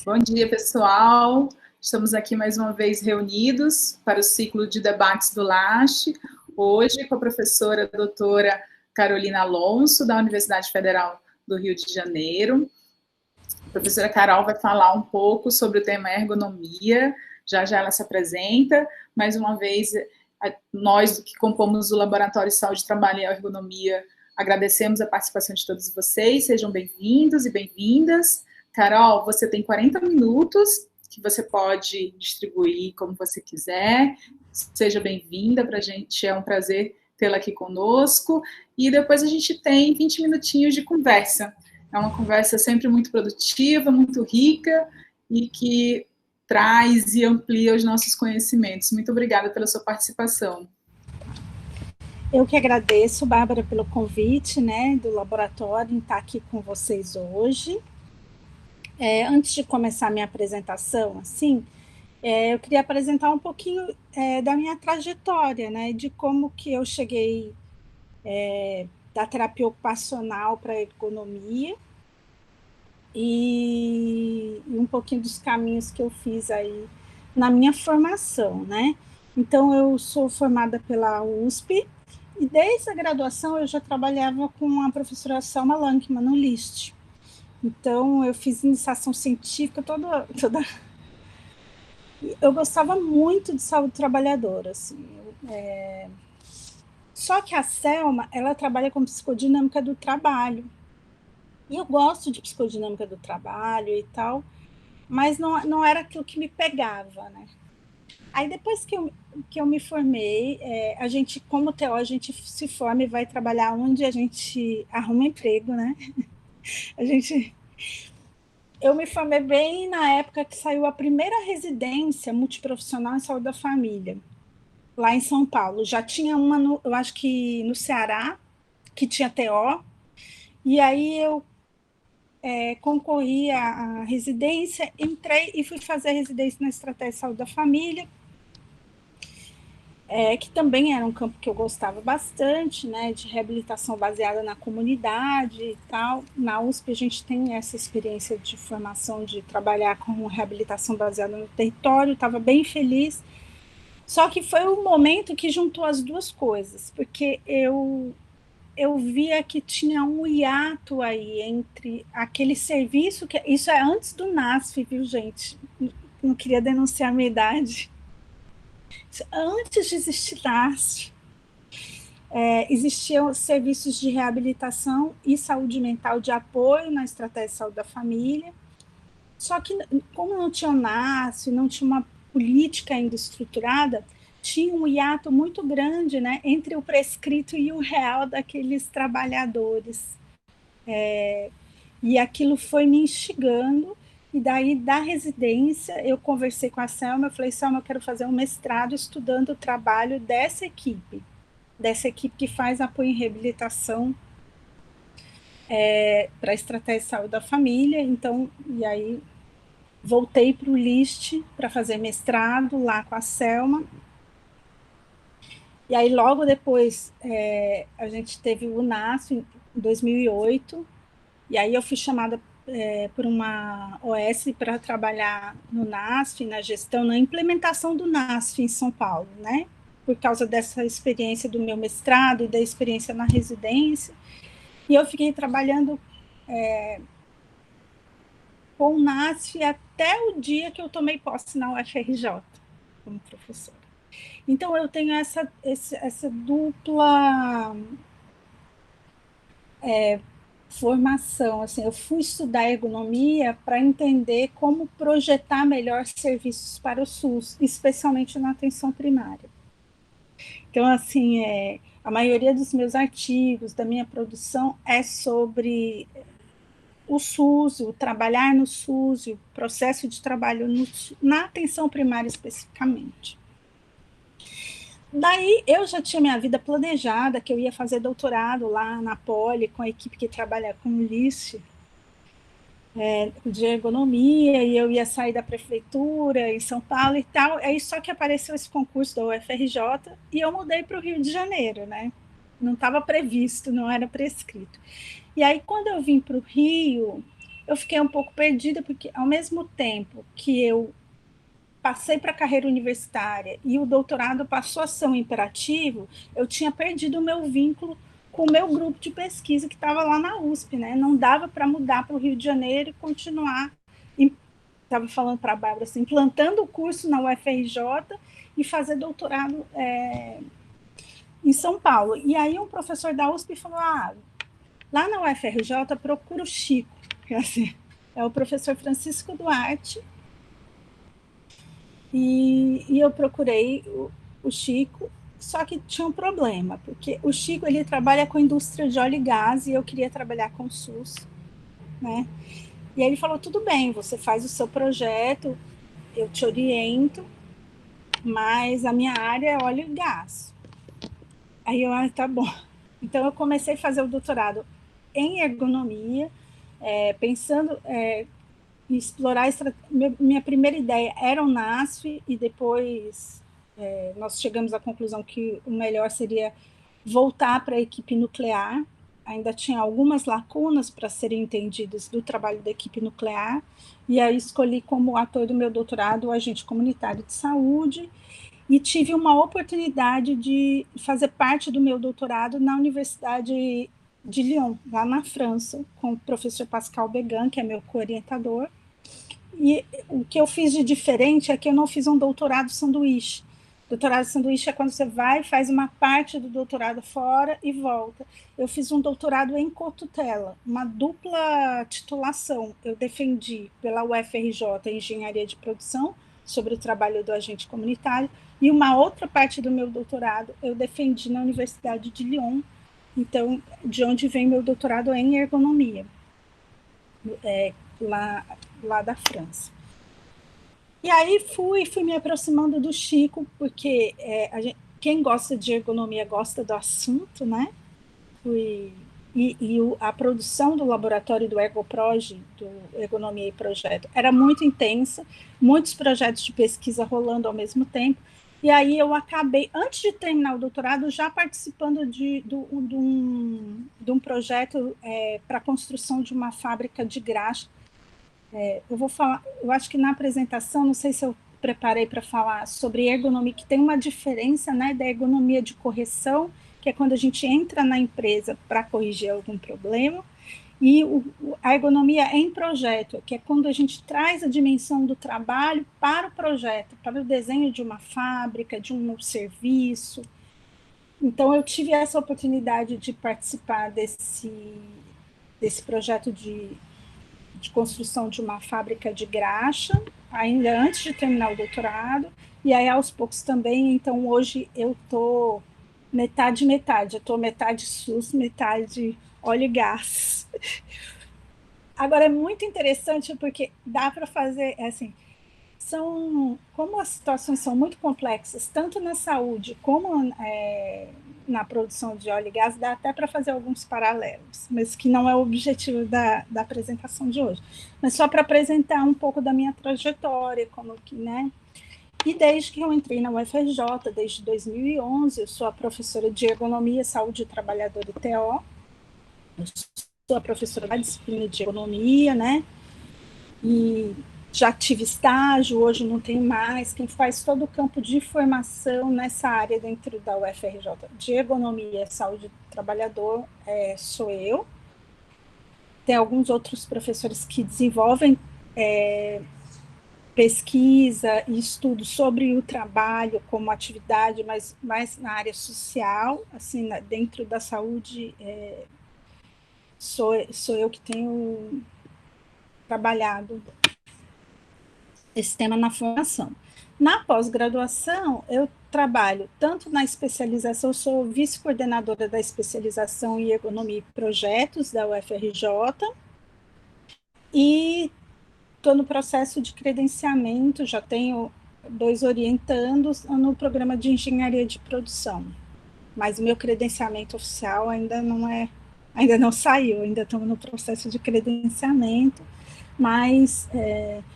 Bom dia, pessoal. Estamos aqui mais uma vez reunidos para o ciclo de debates do LASHE, hoje com a professora doutora Carolina Alonso, da Universidade Federal do Rio de Janeiro. A professora Carol vai falar um pouco sobre o tema ergonomia, já ela se apresenta. Mais uma vez, nós que compomos o Laboratório de Saúde, Trabalho e Ergonomia, agradecemos a participação de todos vocês, sejam bem-vindos e bem-vindas. Carol, você tem 40 minutos que você pode distribuir como você quiser. Seja bem-vinda, para a gente é um prazer tê-la aqui conosco. E depois a gente tem 20 minutinhos de conversa. É uma conversa sempre muito produtiva, muito rica e que traz e amplia os nossos conhecimentos. Muito obrigada pela sua participação. Eu que agradeço, Bárbara, pelo convite, né, do laboratório em estar aqui com vocês hoje. Antes de começar a minha apresentação, assim, eu queria apresentar um pouquinho da minha trajetória, né, de como que eu cheguei da terapia ocupacional para a ergonomia e um pouquinho dos caminhos que eu fiz aí na minha formação, né. Então, eu sou formada pela USP e desde a graduação eu já trabalhava com a professora Selma Lankman no LIST. Então, eu fiz iniciação científica toda... Eu gostava muito de saúde trabalhadora, assim. Só que a Selma, ela trabalha com psicodinâmica do trabalho. E eu gosto de psicodinâmica do trabalho e tal, mas não era aquilo que me pegava, né? Aí, depois que eu me formei, a gente, como TO, a gente se forma e vai trabalhar onde a gente arruma emprego, né? Eu me formei bem na época que saiu a primeira residência multiprofissional em saúde da família, lá em São Paulo. Já tinha uma, eu acho que no Ceará, que tinha TO, e aí eu concorri à residência, entrei e fui fazer a residência na Estratégia de Saúde da Família, que também era um campo que eu gostava bastante, né, de reabilitação baseada na comunidade e tal. Na USP a gente tem essa experiência de formação, de trabalhar com reabilitação baseada no território, estava bem feliz. Só que foi um momento que juntou as duas coisas, porque eu via que tinha um hiato aí entre aquele serviço, que isso é antes do NASF, viu, gente? Não queria denunciar a minha idade. Antes de existir NASF, existiam serviços de reabilitação e saúde mental de apoio na estratégia de saúde da família, só que como não tinha o NASF, não tinha uma política ainda estruturada, tinha um hiato muito grande, né, entre o prescrito e o real daqueles trabalhadores. E aquilo foi me instigando, e daí da residência eu conversei com a Selma, eu falei, Selma, eu quero fazer um mestrado estudando o trabalho dessa equipe que faz apoio em reabilitação para a estratégia de saúde da família. Então, e aí voltei para o LIST para fazer mestrado lá com a Selma. E aí logo depois a gente teve o NASF em 2008, e aí eu fui chamada por uma OS para trabalhar no NASF, na gestão, na implementação do NASF em São Paulo, né? Por causa dessa experiência do meu mestrado e da experiência na residência. E eu fiquei trabalhando com o NASF até o dia que eu tomei posse na UFRJ, como professora. Então, eu tenho essa dupla formação. Assim, eu fui estudar ergonomia para entender como projetar melhor serviços para o SUS, especialmente na atenção primária. Então, assim, a maioria dos meus artigos, da minha produção, é sobre o SUS, o trabalhar no SUS, o processo de trabalho na atenção primária especificamente. Daí, eu já tinha minha vida planejada, que eu ia fazer doutorado lá na Poli, com a equipe que trabalha com o LIST, de ergonomia, e eu ia sair da prefeitura em São Paulo e tal. Aí só que apareceu esse concurso da UFRJ e eu mudei para o Rio de Janeiro, né? Não estava previsto, não era prescrito. E aí, quando eu vim para o Rio, eu fiquei um pouco perdida, porque ao mesmo tempo que eu passei para a carreira universitária e o doutorado passou a ser um imperativo, eu tinha perdido o meu vínculo com o meu grupo de pesquisa que estava lá na USP, né? Não dava para mudar para o Rio de Janeiro e continuar, estava falando para a Bárbara, assim, implantando o curso na UFRJ e fazer doutorado em São Paulo. E aí um professor da USP falou, lá na UFRJ procura o Chico, que assim, é o professor Francisco Duarte, e eu procurei o Chico, só que tinha um problema, porque o Chico ele trabalha com indústria de óleo e gás e eu queria trabalhar com o SUS, né? E aí ele falou, tudo bem, você faz o seu projeto, eu te oriento, mas a minha área é óleo e gás. Aí eu, tá bom. Então eu comecei a fazer o doutorado em ergonomia, pensando em explorar, minha primeira ideia era o NASF, e depois nós chegamos à conclusão que o melhor seria voltar para a equipe nuclear. Ainda tinha algumas lacunas para serem entendidas do trabalho da equipe nuclear, e aí escolhi como ator do meu doutorado o agente comunitário de saúde, e tive uma oportunidade de fazer parte do meu doutorado na Universidade de Lyon, lá na França, com o professor Pascal Began, que é meu co-orientador. E o que eu fiz de diferente é que eu não fiz um doutorado sanduíche. Doutorado sanduíche é quando você vai, faz uma parte do doutorado fora e volta. Eu fiz um doutorado em cotutela, uma dupla titulação. Eu defendi pela UFRJ Engenharia de Produção, sobre o trabalho do agente comunitário, e uma outra parte do meu doutorado eu defendi na Universidade de Lyon, então, de onde vem meu doutorado em ergonomia, lá da França. E aí fui me aproximando do Chico, porque quem gosta de ergonomia gosta do assunto, né? A produção do laboratório do ErgoProj, do Ergonomia e Projeto, era muito intensa, muitos projetos de pesquisa rolando ao mesmo tempo, e aí eu acabei, antes de terminar o doutorado, já participando de um projeto para a construção de uma fábrica de graxa. Eu vou falar, eu acho que na apresentação, não sei se eu preparei para falar sobre ergonomia, que tem uma diferença, né, da ergonomia de correção, que é quando a gente entra na empresa para corrigir algum problema, e a ergonomia em projeto, que é quando a gente traz a dimensão do trabalho para o projeto, para o desenho de uma fábrica, de um serviço. Então, eu tive essa oportunidade de participar desse projeto de construção de uma fábrica de graxa, ainda antes de terminar o doutorado, e aí aos poucos também, então hoje eu estou metade, eu estou metade SUS, metade óleo e gás. Agora é muito interessante porque dá para fazer, assim, como as situações são muito complexas, tanto na saúde como na produção de óleo e gás, dá até para fazer alguns paralelos, mas que não é o objetivo da apresentação de hoje. Mas só para apresentar um pouco da minha trajetória, como que, né? E desde que eu entrei na UFRJ, desde 2011, eu sou a professora de Ergonomia, Saúde e Trabalhador e TO, eu sou a professora da disciplina de Ergonomia, né? E já tive estágio, hoje não tem mais. Quem faz todo o campo de formação nessa área dentro da UFRJ de Ergonomia, Saúde do Trabalhador sou eu. Tem alguns outros professores que desenvolvem pesquisa e estudo sobre o trabalho como atividade, mas mais na área social, assim, dentro da saúde, sou eu que tenho trabalhado esse tema na formação. Na pós-graduação, eu trabalho tanto na especialização, sou vice-coordenadora da especialização em ergonomia e projetos da UFRJ, e estou no processo de credenciamento, já tenho 2 orientandos no programa de engenharia de produção, mas o meu credenciamento oficial ainda não saiu, ainda estamos no processo de credenciamento, mas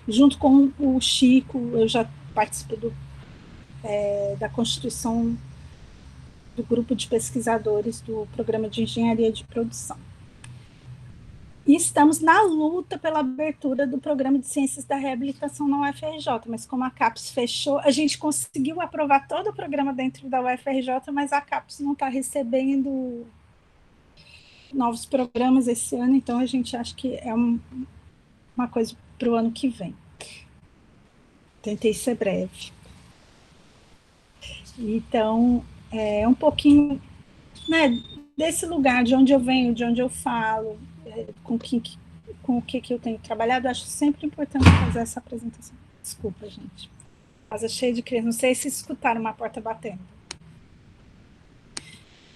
junto com o Chico, eu já participo da constituição do grupo de pesquisadores do programa de engenharia de produção. E estamos na luta pela abertura do programa de Ciências da Reabilitação na UFRJ, mas como a CAPES fechou, a gente conseguiu aprovar todo o programa dentro da UFRJ, mas a CAPES não está recebendo novos programas esse ano, então a gente acha que é uma coisa para o ano que vem. Tentei ser breve. Então, é um pouquinho, né, desse lugar, de onde eu venho, de onde eu falo, com o que eu tenho trabalhado. Acho sempre importante fazer essa apresentação. Desculpa, gente. Casa cheia de crianças. Não sei se escutaram uma porta batendo.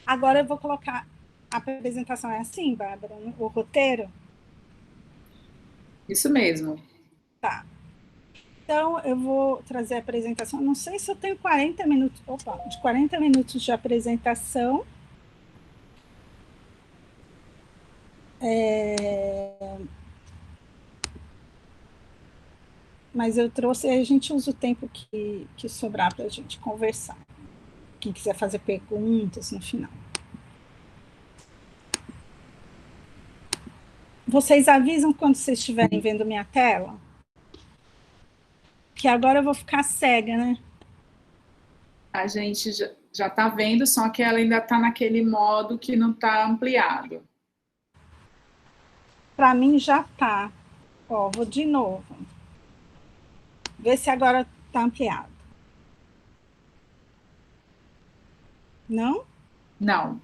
Agora eu vou colocar a apresentação. É assim, Bárbara? O roteiro? Isso mesmo. Tá. Então, eu vou trazer a apresentação. Não sei se eu tenho 40 minutos. Opa, de 40 minutos de apresentação. Mas eu trouxe, a gente usa o tempo que sobrar para a gente conversar. Quem quiser fazer perguntas no final. Vocês avisam quando vocês estiverem vendo minha tela? Que agora eu vou ficar cega, né? A gente já está vendo, só que ela ainda está naquele modo que não está ampliado. Para mim já tá. Ó, vou de novo. Ver se agora está ampliado. Não? Não.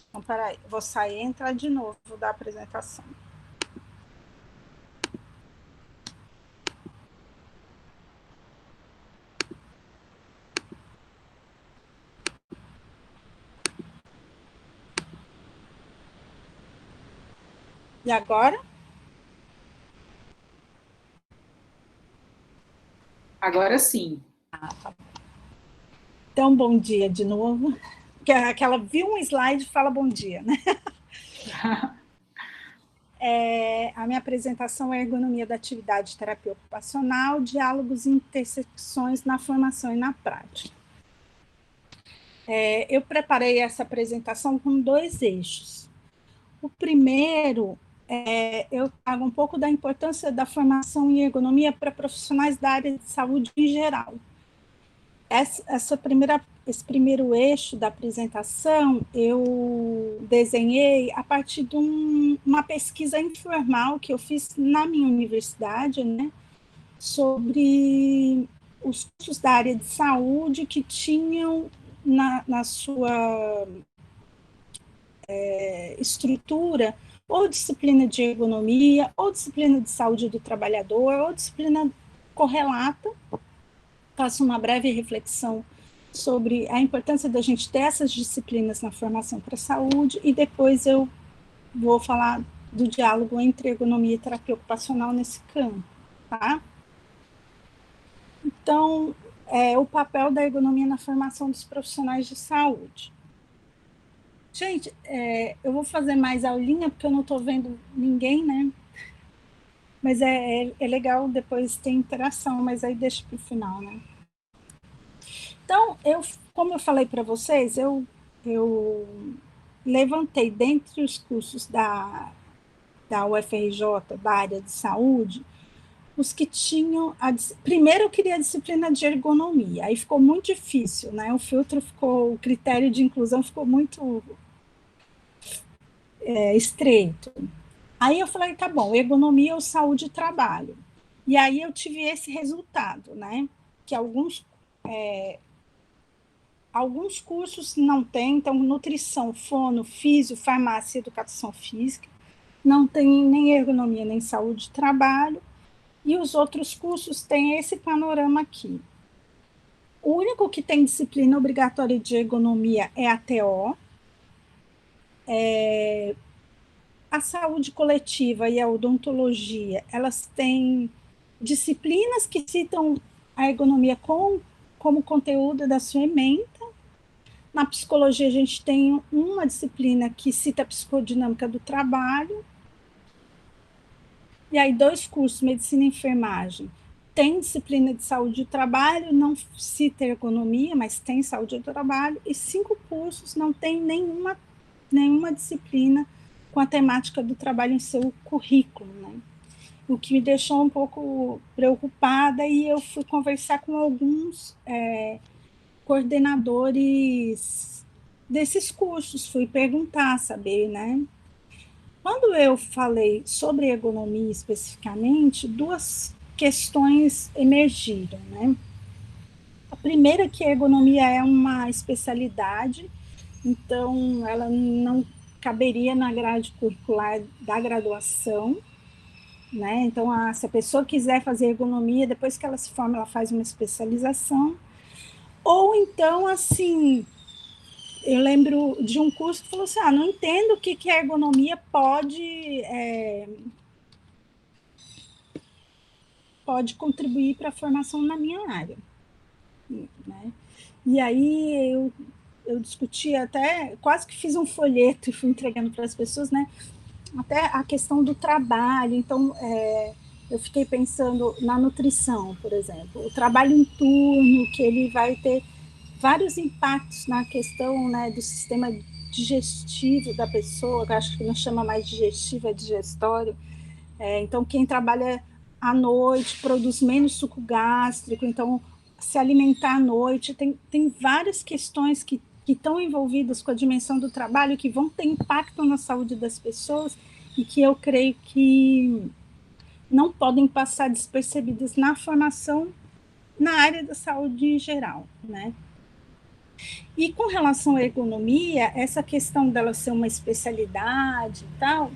Então, peraí. Vou sair e entrar de novo da apresentação. E agora? Agora sim. Ah, tá bom. Então, bom dia de novo. Que aquela viu um slide e fala bom dia, né? A minha apresentação é Ergonomia da Atividade de Terapia Ocupacional, Diálogos e Intersecções na Formação e na Prática. Eu preparei essa apresentação com 2 eixos. O primeiro, eu trago um pouco da importância da formação em ergonomia para profissionais da área de saúde em geral. Esse primeiro eixo da apresentação eu desenhei a partir de uma pesquisa informal que eu fiz na minha universidade, né, sobre os cursos da área de saúde que tinham na sua estrutura ou disciplina de ergonomia, ou disciplina de saúde do trabalhador, ou disciplina correlata. Faço uma breve reflexão sobre a importância da gente ter essas disciplinas na formação para a saúde, e depois eu vou falar do diálogo entre ergonomia e terapia ocupacional nesse campo, tá? Então, o papel da ergonomia na formação dos profissionais de saúde. Gente, eu vou fazer mais aulinha, porque eu não estou vendo ninguém, né? Mas é legal depois ter interação, mas aí deixa para o final, né? Então, como eu falei para vocês, eu levantei dentre os cursos da UFRJ, da área de saúde, os que tinham... Primeiro eu queria a disciplina de ergonomia, aí ficou muito difícil, né? O critério de inclusão ficou muito estreito. Aí eu falei, tá bom, ergonomia ou saúde e trabalho. E aí eu tive esse resultado, né? Que alguns cursos não têm, então nutrição, fono, físio, farmácia e educação física, não tem nem ergonomia nem saúde de trabalho, e os outros cursos têm esse panorama aqui. O único que tem disciplina obrigatória de ergonomia é a TO. A saúde coletiva e a odontologia, elas têm disciplinas que citam a ergonomia como conteúdo da sua ementa. Na psicologia, a gente tem uma disciplina que cita a psicodinâmica do trabalho. E aí, 2 cursos, medicina e enfermagem. Tem disciplina de saúde do trabalho, não cita ergonomia, mas tem saúde do trabalho. E 5 cursos não tem nenhuma disciplina com a temática do trabalho em seu currículo, né? O que me deixou um pouco preocupada, e eu fui conversar com alguns coordenadores desses cursos, fui perguntar, saber, né? Quando eu falei sobre ergonomia especificamente, duas questões emergiram, né? A primeira é que a ergonomia é uma especialidade, então ela não caberia na grade curricular da graduação, né? Então, se a pessoa quiser fazer ergonomia, depois que ela se forma, ela faz uma especialização. Ou então, assim, eu lembro de um curso que falou assim, não entendo o que a ergonomia pode contribuir para a formação na minha área, né? E aí eu discuti até, quase que fiz um folheto e fui entregando para as pessoas, né? Até a questão do trabalho. Então, eu fiquei pensando na nutrição, por exemplo, o trabalho em turno, que ele vai ter vários impactos na questão, né, do sistema digestivo da pessoa, que eu acho que não chama mais digestivo, é digestório. Então, quem trabalha à noite produz menos suco gástrico, então, se alimentar à noite, tem várias questões que estão envolvidas com a dimensão do trabalho, que vão ter impacto na saúde das pessoas, e que eu creio que não podem passar despercebidas na formação na área da saúde em geral, né? E com relação à ergonomia, essa questão dela ser uma especialidade e tal,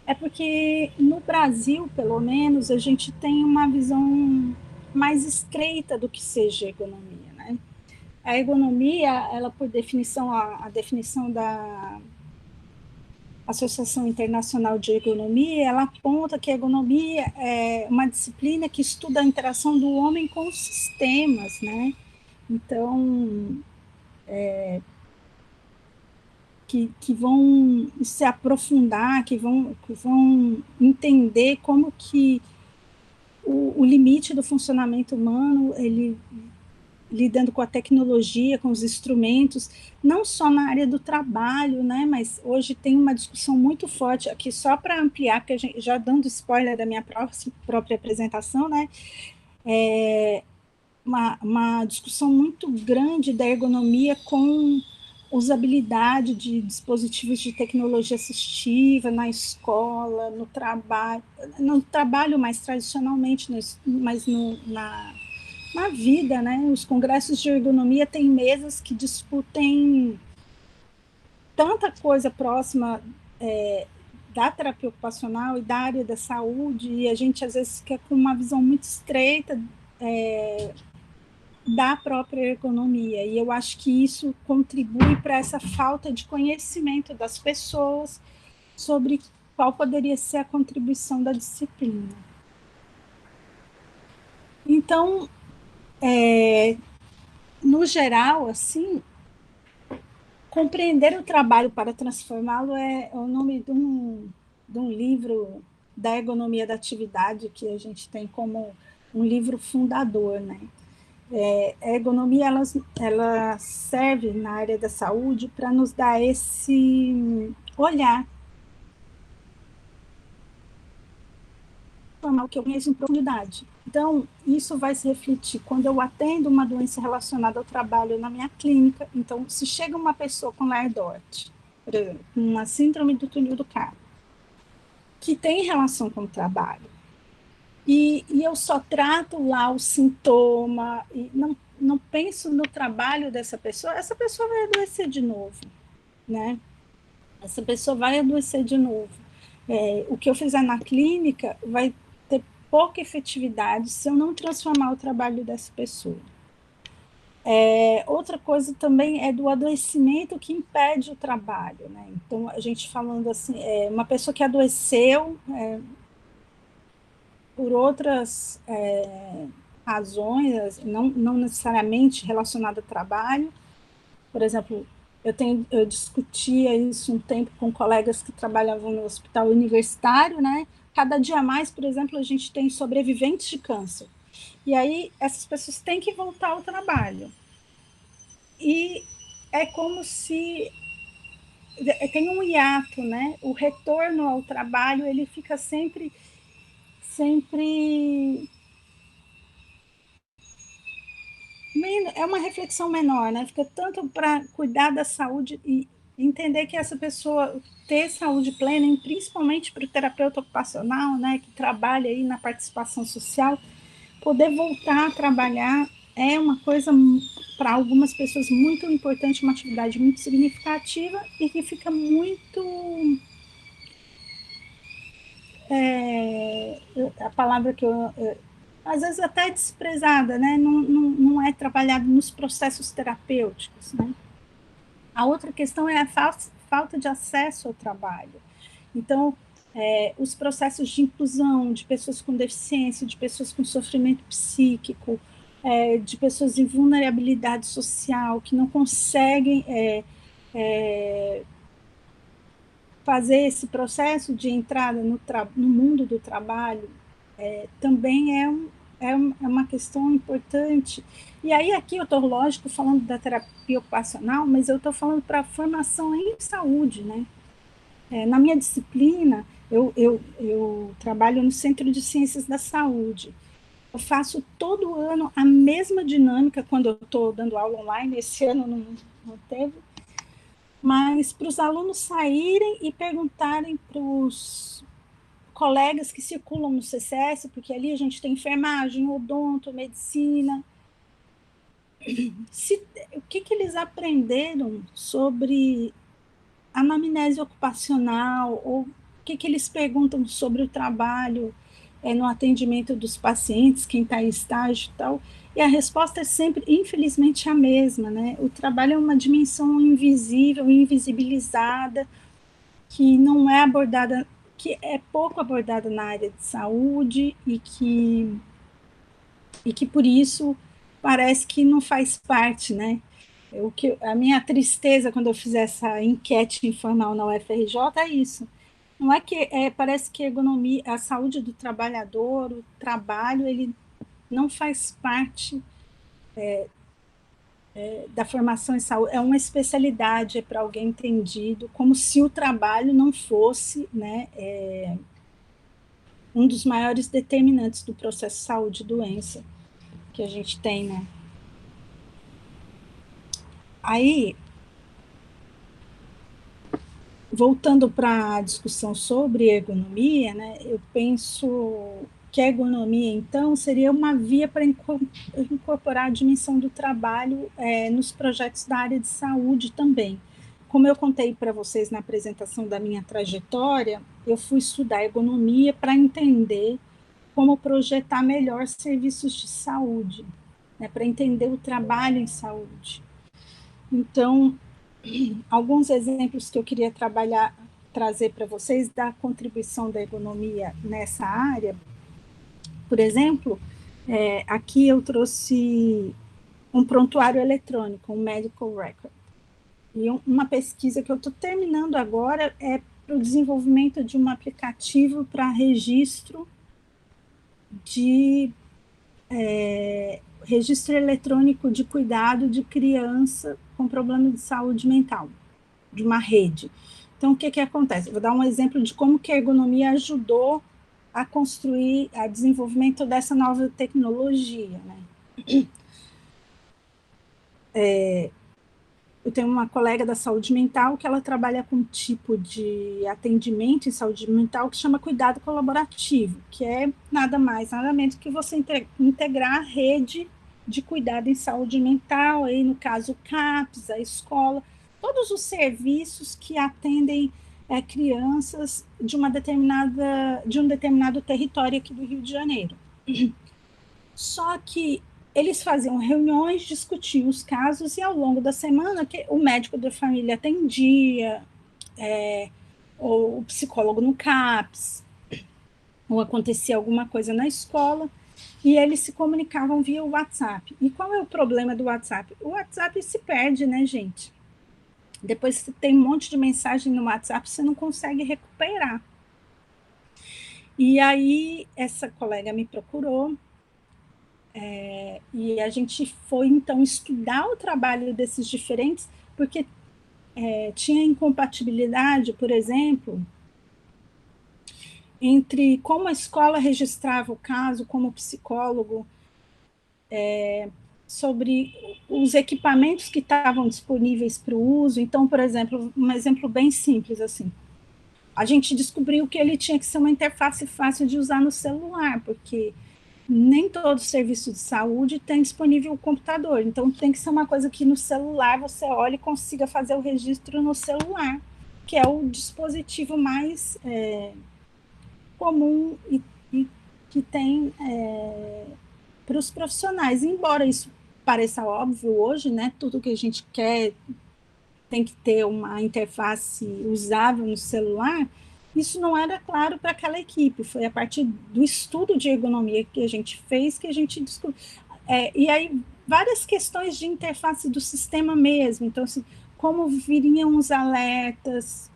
é porque no Brasil, pelo menos, a gente tem uma visão mais estreita do que seja ergonomia, né? A ergonomia, ela por definição, a definição da Associação Internacional de Ergonomia, ela aponta que a ergonomia é uma disciplina que estuda a interação do homem com os sistemas, né? Então, que vão se aprofundar, que vão entender como que o limite do funcionamento humano, ele lidando com a tecnologia, com os instrumentos, não só na área do trabalho, né, mas hoje tem uma discussão muito forte aqui, só para ampliar, porque a gente, já dando spoiler da minha própria apresentação, né, uma discussão muito grande da ergonomia com usabilidade de dispositivos de tecnologia assistiva na escola, no trabalho mais tradicionalmente, mas na vida, né? Os congressos de ergonomia têm mesas que discutem tanta coisa próxima da terapia ocupacional e da área da saúde, e a gente às vezes quer com uma visão muito estreita da própria ergonomia, e eu acho que isso contribui para essa falta de conhecimento das pessoas sobre qual poderia ser a contribuição da disciplina. Então, no geral, assim, compreender o trabalho para transformá-lo é o nome de um livro da ergonomia da atividade, que a gente tem como um livro fundador, né? A ergonomia ela serve na área da saúde para nos dar esse olhar o que eu conheço em profundidade. Então, isso vai se refletir quando eu atendo uma doença relacionada ao trabalho na minha clínica. Então, se chega uma pessoa com Layne-Dort, por exemplo, com uma síndrome do túnel do carpo, que tem relação com o trabalho, e eu só trato lá o sintoma, e não penso no trabalho dessa pessoa, essa pessoa vai adoecer de novo, né? Essa pessoa vai adoecer de novo. O que eu fizer na clínica vai ter pouca efetividade se eu não transformar o trabalho dessa pessoa. Outra coisa também é do adoecimento que impede o trabalho, né? Então, a gente falando assim, uma pessoa que adoeceu por outras razões, não necessariamente relacionadas ao trabalho. Por exemplo, eu discutia isso um tempo com colegas que trabalhavam no hospital universitário, né? Cada dia mais, por exemplo, a gente tem sobreviventes de câncer. E aí, essas pessoas têm que voltar ao trabalho. E é como se tem um hiato, né? O retorno ao trabalho, ele fica sempre é uma reflexão menor, né? Fica tanto para cuidar da saúde e entender que essa pessoa ter saúde plena, e principalmente para o terapeuta ocupacional, né, que trabalha aí na participação social, poder voltar a trabalhar é uma coisa para algumas pessoas muito importante, uma atividade muito significativa e que fica muito a palavra que eu às vezes até desprezada, né? Não é trabalhado nos processos terapêuticos, né? A outra questão é a falta de acesso ao trabalho. Então, os processos de inclusão de pessoas com deficiência, de pessoas com sofrimento psíquico, de pessoas em vulnerabilidade social, que não conseguem fazer esse processo de entrada no mundo do trabalho, também é uma questão importante. E aí aqui eu estou, lógico, falando da terapia ocupacional, mas eu estou falando para a formação em saúde, né? Na minha disciplina, eu trabalho no Centro de Ciências da Saúde. Eu faço todo ano a mesma dinâmica quando eu estou dando aula online, esse ano não teve, mas para os alunos saírem e perguntarem para os colegas que circulam no CCS, porque ali a gente tem enfermagem, odonto, medicina, o que eles aprenderam sobre anamnese ocupacional, ou o que eles perguntam sobre o trabalho no atendimento dos pacientes, quem está em estágio e tal, e a resposta é sempre, infelizmente, a mesma, né? O trabalho é uma dimensão invisível, invisibilizada, que não é abordada, que é pouco abordada na área de saúde e que por isso parece que não faz parte, né? A minha tristeza quando eu fiz essa enquete informal na UFRJ é isso. Não é que parece que a ergonomia, a saúde do trabalhador, o trabalho, ele não faz parte da formação em saúde, é uma especialidade, é para alguém entendido, como se o trabalho não fosse, né, um dos maiores determinantes do processo de saúde e doença que a gente tem, né? Aí, voltando para a discussão sobre ergonomia, né, eu penso que a ergonomia, então, seria uma via para incorporar a dimensão do trabalho nos projetos da área de saúde também. Como eu contei para vocês na apresentação da minha trajetória, eu fui estudar ergonomia para entender como projetar melhor serviços de saúde, né, para entender o trabalho em saúde. Então, alguns exemplos que eu queria trazer para vocês da contribuição da ergonomia nessa área. Por exemplo, aqui eu trouxe um prontuário eletrônico, um medical record. E uma pesquisa que eu estou terminando agora é para o desenvolvimento de um aplicativo para registro registro eletrônico de cuidado de criança com problema de saúde mental, de uma rede. Então, o que acontece? Eu vou dar um exemplo de como que a ergonomia ajudou a construir o desenvolvimento dessa nova tecnologia, né? Eu tenho uma colega da saúde mental que ela trabalha com um tipo de atendimento em saúde mental que chama cuidado colaborativo, que é nada mais, nada menos que você integrar a rede de cuidado em saúde mental, aí no caso o CAPS, a escola, todos os serviços que atendem crianças de um determinado território aqui do Rio de Janeiro. Só que eles faziam reuniões, discutiam os casos, e ao longo da semana o médico da família atendia, ou o psicólogo no CAPS, ou acontecia alguma coisa na escola, e eles se comunicavam via WhatsApp. E qual é o problema do WhatsApp? O WhatsApp se perde, né, gente? Depois que tem um monte de mensagem no WhatsApp, você não consegue recuperar. E aí, essa colega me procurou, e a gente foi, então, estudar o trabalho desses diferentes, porque tinha incompatibilidade, por exemplo, entre como a escola registrava o caso, como o psicólogo, sobre os equipamentos que estavam disponíveis para o uso. Então, por exemplo, um exemplo bem simples, assim, a gente descobriu que ele tinha que ser uma interface fácil de usar no celular, porque nem todo serviço de saúde tem disponível o computador, então tem que ser uma coisa que no celular você olhe e consiga fazer o registro no celular, que é o dispositivo mais comum e que tem para os profissionais. Embora isso pareça óbvio hoje, né, tudo que a gente quer tem que ter uma interface usável no celular, isso não era claro para aquela equipe. Foi a partir do estudo de ergonomia que a gente fez que a gente descobriu. E aí, várias questões de interface do sistema mesmo. Então, assim, como viriam os alertas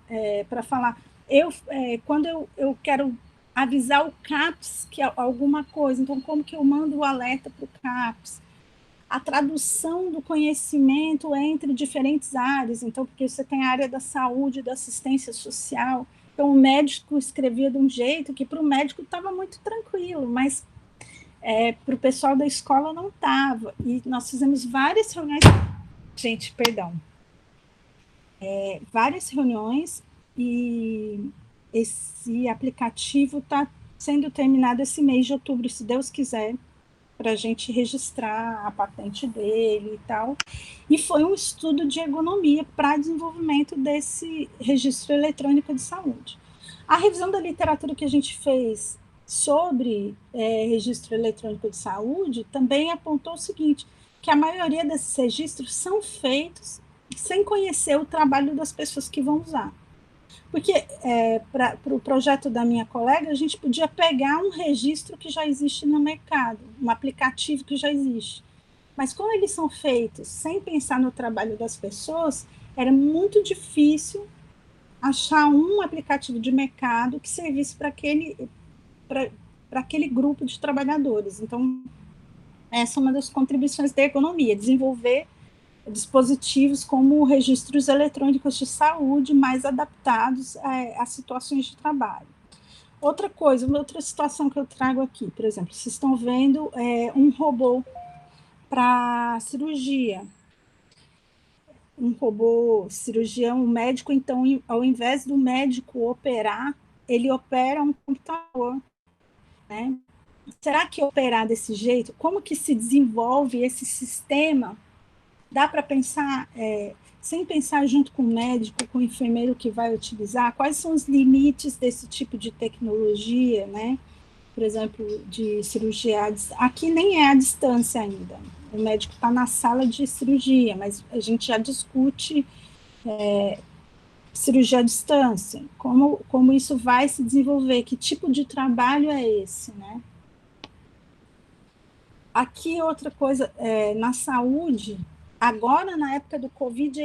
para falar. Quando eu quero avisar o CAPS que é alguma coisa, então, como que eu mando o alerta para o CAPS? A tradução do conhecimento entre diferentes áreas, então, porque você tem a área da saúde, da assistência social, então o médico escrevia de um jeito que para o médico estava muito tranquilo, mas para o pessoal da escola não estava, e nós fizemos várias reuniões, várias reuniões, e esse aplicativo está sendo terminado esse mês de outubro, se Deus quiser, para a gente registrar a patente dele e tal. E foi um estudo de ergonomia para desenvolvimento desse registro eletrônico de saúde. A revisão da literatura que a gente fez sobre registro eletrônico de saúde também apontou o seguinte, que a maioria desses registros são feitos sem conhecer o trabalho das pessoas que vão usar. Porque para o projeto da minha colega, a gente podia pegar um registro que já existe no mercado, um aplicativo que já existe. Mas como eles são feitos sem pensar no trabalho das pessoas, era muito difícil achar um aplicativo de mercado que servisse para aquele grupo de trabalhadores. Então, essa é uma das contribuições da ergonomia, desenvolver dispositivos como registros eletrônicos de saúde mais adaptados a situações de trabalho. Outra coisa, uma outra situação que eu trago aqui, por exemplo, vocês estão vendo um robô para cirurgia. Um robô cirurgião, um médico, então, ao invés do médico operar, ele opera um computador, né? Será que operar desse jeito, como que se desenvolve esse sistema? Dá para pensar, sem pensar junto com o médico, com o enfermeiro que vai utilizar, quais são os limites desse tipo de tecnologia, né? Por exemplo, de cirurgia, aqui nem é à distância ainda, o médico está na sala de cirurgia, mas a gente já discute cirurgia à distância, como isso vai se desenvolver, que tipo de trabalho é esse, né? Aqui outra coisa, na saúde, agora na época do Covid,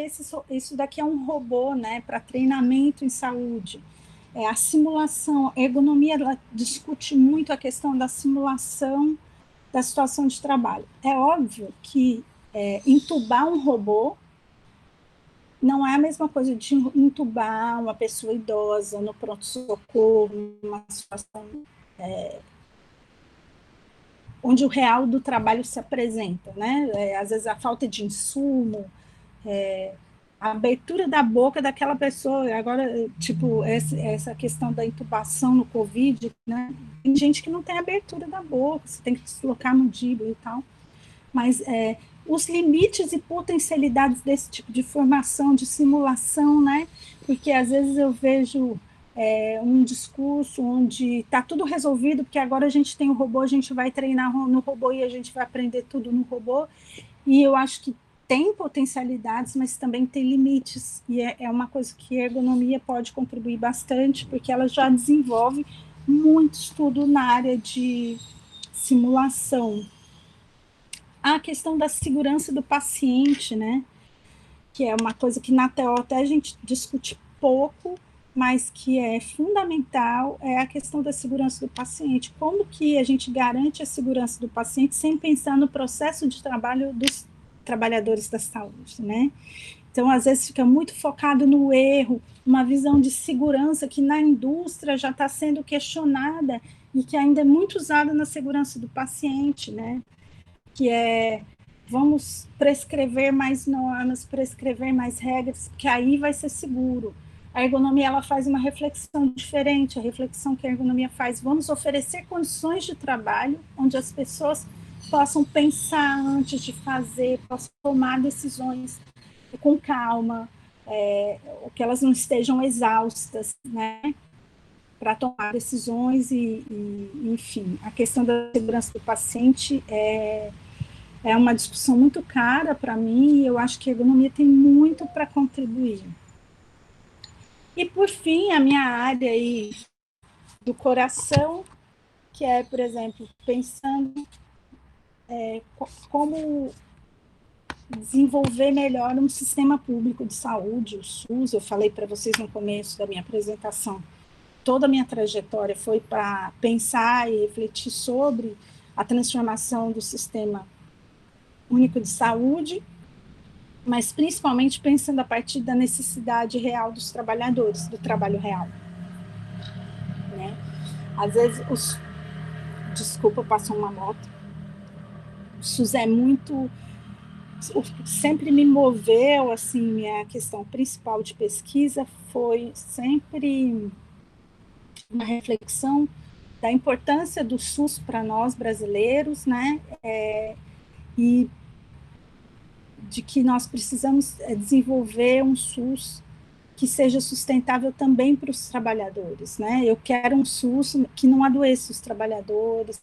isso daqui é um robô, né, para treinamento em saúde. A simulação, a ergonomia, ela discute muito a questão da simulação da situação de trabalho. É óbvio que entubar um robô não é a mesma coisa de entubar uma pessoa idosa no pronto-socorro, numa situação onde o real do trabalho se apresenta, né? Às vezes a falta de insumo, a abertura da boca daquela pessoa, agora, tipo, essa questão da intubação no Covid, né? Tem gente que não tem abertura da boca, você tem que deslocar a mandíbula e tal, mas os limites e potencialidades desse tipo de formação, de simulação, né? Porque às vezes eu vejo um discurso onde está tudo resolvido, porque agora a gente tem o robô, a gente vai treinar no robô e a gente vai aprender tudo no robô, e eu acho que tem potencialidades, mas também tem limites, e é uma coisa que a ergonomia pode contribuir bastante, porque ela já desenvolve muito estudo na área de simulação. A questão da segurança do paciente, né, que é uma coisa que na TO até a gente discute pouco, mas que é fundamental, é a questão da segurança do paciente. Como que a gente garante a segurança do paciente sem pensar no processo de trabalho dos trabalhadores da saúde, né? Então, às vezes, fica muito focado no erro, uma visão de segurança que na indústria já está sendo questionada e que ainda é muito usada na segurança do paciente, né? Que é, vamos prescrever mais normas, prescrever mais regras, porque aí vai ser seguro. A ergonomia, ela faz uma reflexão diferente, a reflexão que a ergonomia faz, vamos oferecer condições de trabalho onde as pessoas possam pensar antes de fazer, possam tomar decisões com calma, que elas não estejam exaustas, né, para tomar decisões enfim, a questão da segurança do paciente é uma discussão muito cara para mim e eu acho que a ergonomia tem muito para contribuir. E, por fim, a minha área aí do coração, que é, por exemplo, pensando como desenvolver melhor um sistema público de saúde, o SUS. Eu falei para vocês no começo da minha apresentação, toda a minha trajetória foi para pensar e refletir sobre a transformação do sistema único de saúde, mas principalmente pensando a partir da necessidade real dos trabalhadores, do trabalho real. Né? Às vezes, desculpa, passou uma moto. O SUS é muito... Sempre me moveu, assim, minha questão principal de pesquisa foi sempre uma reflexão da importância do SUS para nós brasileiros, né? E de que nós precisamos desenvolver um SUS que seja sustentável também para os trabalhadores, né? Eu quero um SUS que não adoeça os trabalhadores,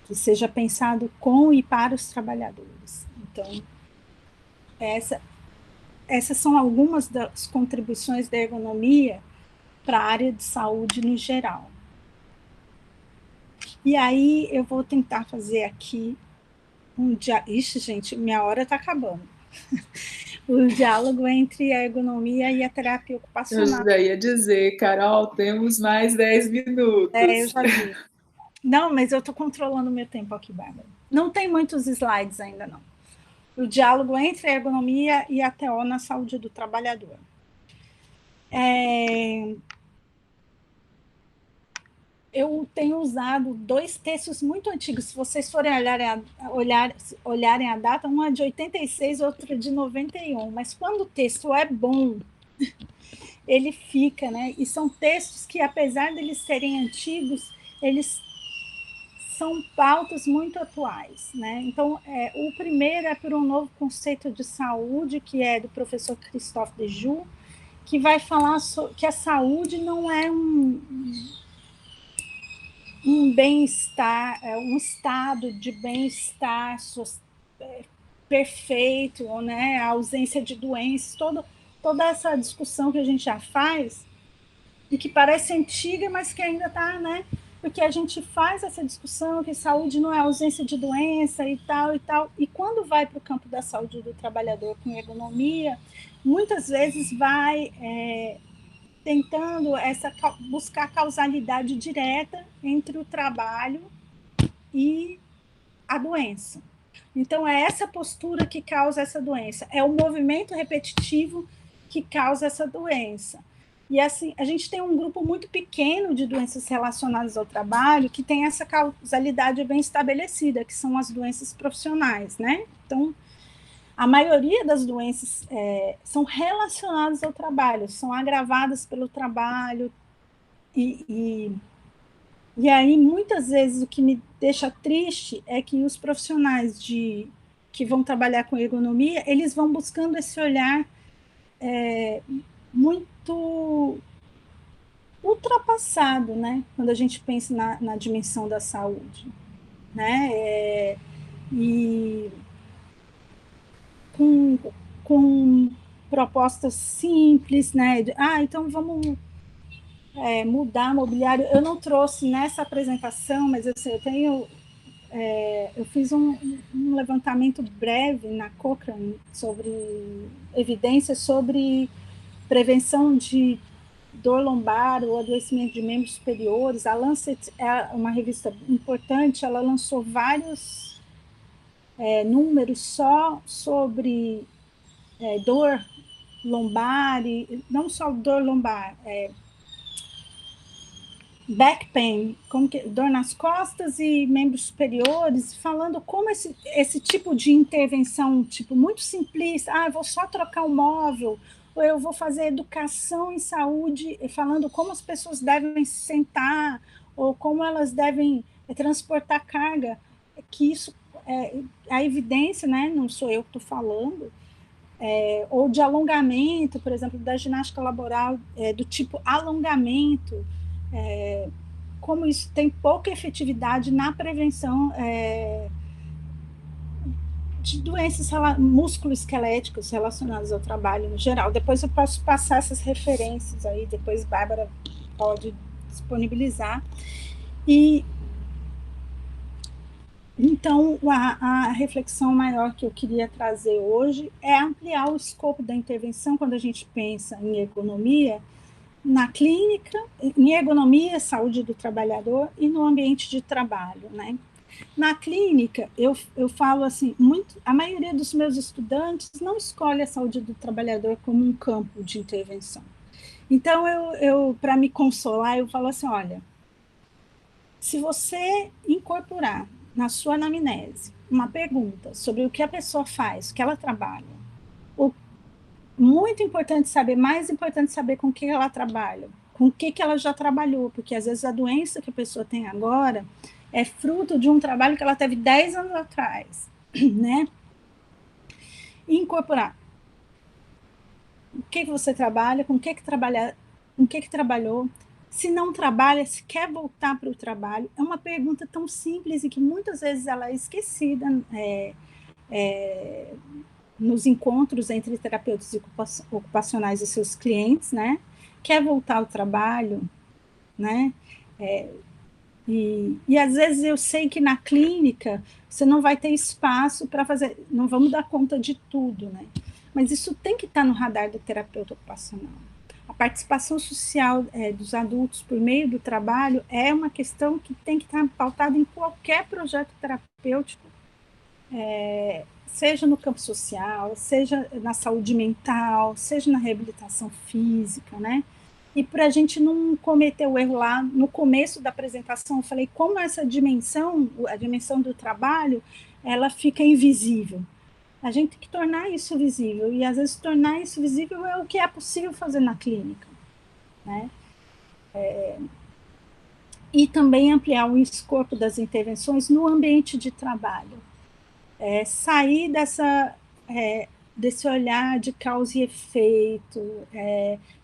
que seja pensado com e para os trabalhadores. Então, essas são algumas das contribuições da ergonomia para a área de saúde no geral. E aí eu vou tentar fazer aqui Ixi, gente, minha hora está acabando. O diálogo entre a ergonomia e a terapia ocupacional. Eu já ia dizer, Carol, temos mais 10 minutos. Eu já vi. Não, mas eu estou controlando o meu tempo aqui, Bárbara. Não tem muitos slides ainda, não. O diálogo entre a ergonomia e a TO na saúde do trabalhador. Eu tenho usado 2 textos muito antigos. Se vocês forem olharem a data, um é de 86, outro é de 91. Mas quando o texto é bom, ele fica, né? E são textos que, apesar de eles serem antigos, eles são pautas muito atuais, né? Então, o primeiro é por um novo conceito de saúde, que é do professor Christophe Dejoux, que vai falar que a saúde não é um bem-estar, um estado de bem-estar perfeito, né? A ausência de doenças, toda essa discussão que a gente já faz e que parece antiga, mas que ainda está, né? Porque a gente faz essa discussão que saúde não é ausência de doença e tal, e quando vai para o campo da saúde do trabalhador com ergonomia, muitas vezes vai tentando buscar causalidade direta entre o trabalho e a doença. Então, é essa postura que causa essa doença, é o movimento repetitivo que causa essa doença. E assim, a gente tem um grupo muito pequeno de doenças relacionadas ao trabalho que tem essa causalidade bem estabelecida, que são as doenças profissionais, né? Então, a maioria das doenças são relacionadas ao trabalho, são agravadas pelo trabalho, e aí, muitas vezes, o que me deixa triste é que os profissionais que vão trabalhar com ergonomia, eles vão buscando esse olhar muito ultrapassado, né? Quando a gente pensa na dimensão da saúde, né? E com propostas simples, né? Então vamos mudar mobiliário. Eu não trouxe nessa apresentação, mas assim, eu fiz um levantamento breve na Cochrane sobre evidências sobre prevenção de dor lombar ou adoecimento de membros superiores. A Lancet é uma revista importante, ela lançou vários números só sobre dor lombar, e não só dor lombar, back pain, dor nas costas e membros superiores, falando como esse tipo de intervenção, tipo, muito simplista, eu vou só trocar o móvel, ou eu vou fazer educação em saúde, falando como as pessoas devem se sentar, ou como elas devem transportar carga, que isso, a evidência, né, não sou eu que estou falando, ou de alongamento, por exemplo, da ginástica laboral, do tipo alongamento, como isso tem pouca efetividade na prevenção de doenças musculoesqueléticas relacionadas ao trabalho no geral. Depois eu posso passar essas referências aí, depois Bárbara pode disponibilizar. E então a reflexão maior que eu queria trazer hoje é ampliar o escopo da intervenção quando a gente pensa em ergonomia, na clínica, em ergonomia, saúde do trabalhador e no ambiente de trabalho, né? Na clínica, eu falo assim, a maioria dos meus estudantes não escolhe a saúde do trabalhador como um campo de intervenção. Então, eu para me consolar, eu falo assim, olha, se você incorporar na sua anamnese uma pergunta sobre o que a pessoa faz, o que ela trabalha, muito importante saber, mais importante saber com o que ela trabalha, com o que ela já trabalhou, porque às vezes a doença que a pessoa tem agora é fruto de um trabalho que ela teve 10 anos atrás, né? E incorporar o que você trabalha, com o que trabalhou, se não trabalha, se quer voltar para o trabalho, é uma pergunta tão simples e que muitas vezes ela é esquecida, nos encontros entre terapeutas ocupacionais e seus clientes, né? Quer voltar ao trabalho, né? E às vezes eu sei que na clínica você não vai ter espaço para fazer, não vamos dar conta de tudo, né? Mas isso tem que estar no radar do terapeuta ocupacional. A participação social dos adultos por meio do trabalho é uma questão que tem que estar pautada em qualquer projeto terapêutico, seja no campo social, seja na saúde mental, seja na reabilitação física, né? E para a gente não cometer o erro lá, no começo da apresentação, eu falei como essa dimensão, a dimensão do trabalho, ela fica invisível. A gente tem que tornar isso visível, e às vezes tornar isso visível é o que é possível fazer na clínica, né? E também ampliar o escopo das intervenções no ambiente de trabalho. Sair desse olhar de causa e efeito,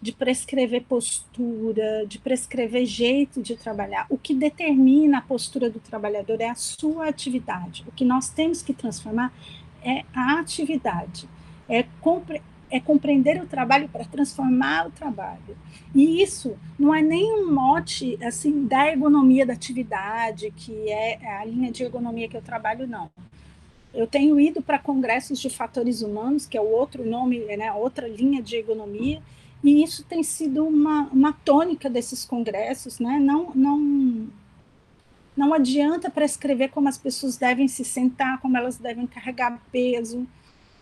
de prescrever postura, de prescrever jeito de trabalhar. O que determina a postura do trabalhador é a sua atividade. O que nós temos que transformar é a atividade, é compreender o trabalho para transformar o trabalho. E isso não é nenhum mote assim, da ergonomia da atividade, que é a linha de ergonomia que eu trabalho, não. Eu tenho ido para congressos de fatores humanos, que é o outro nome, né, outra linha de ergonomia, e isso tem sido uma tônica desses congressos, né? Não adianta prescrever como as pessoas devem se sentar, como elas devem carregar peso,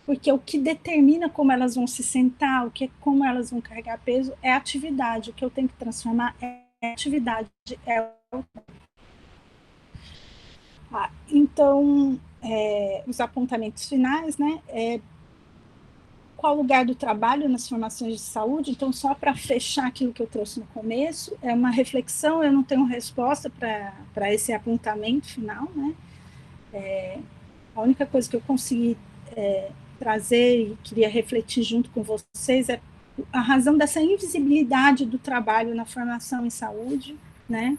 porque o que determina como elas vão se sentar, como elas vão carregar peso, é a atividade. O que eu tenho que transformar é a atividade. Então, os apontamentos finais, né? Qual o lugar do trabalho nas formações de saúde? Então, só para fechar aquilo que eu trouxe no começo, é uma reflexão, eu não tenho resposta para esse apontamento final, né? A única coisa que eu consegui trazer e queria refletir junto com vocês é a razão dessa invisibilidade do trabalho na formação em saúde, né?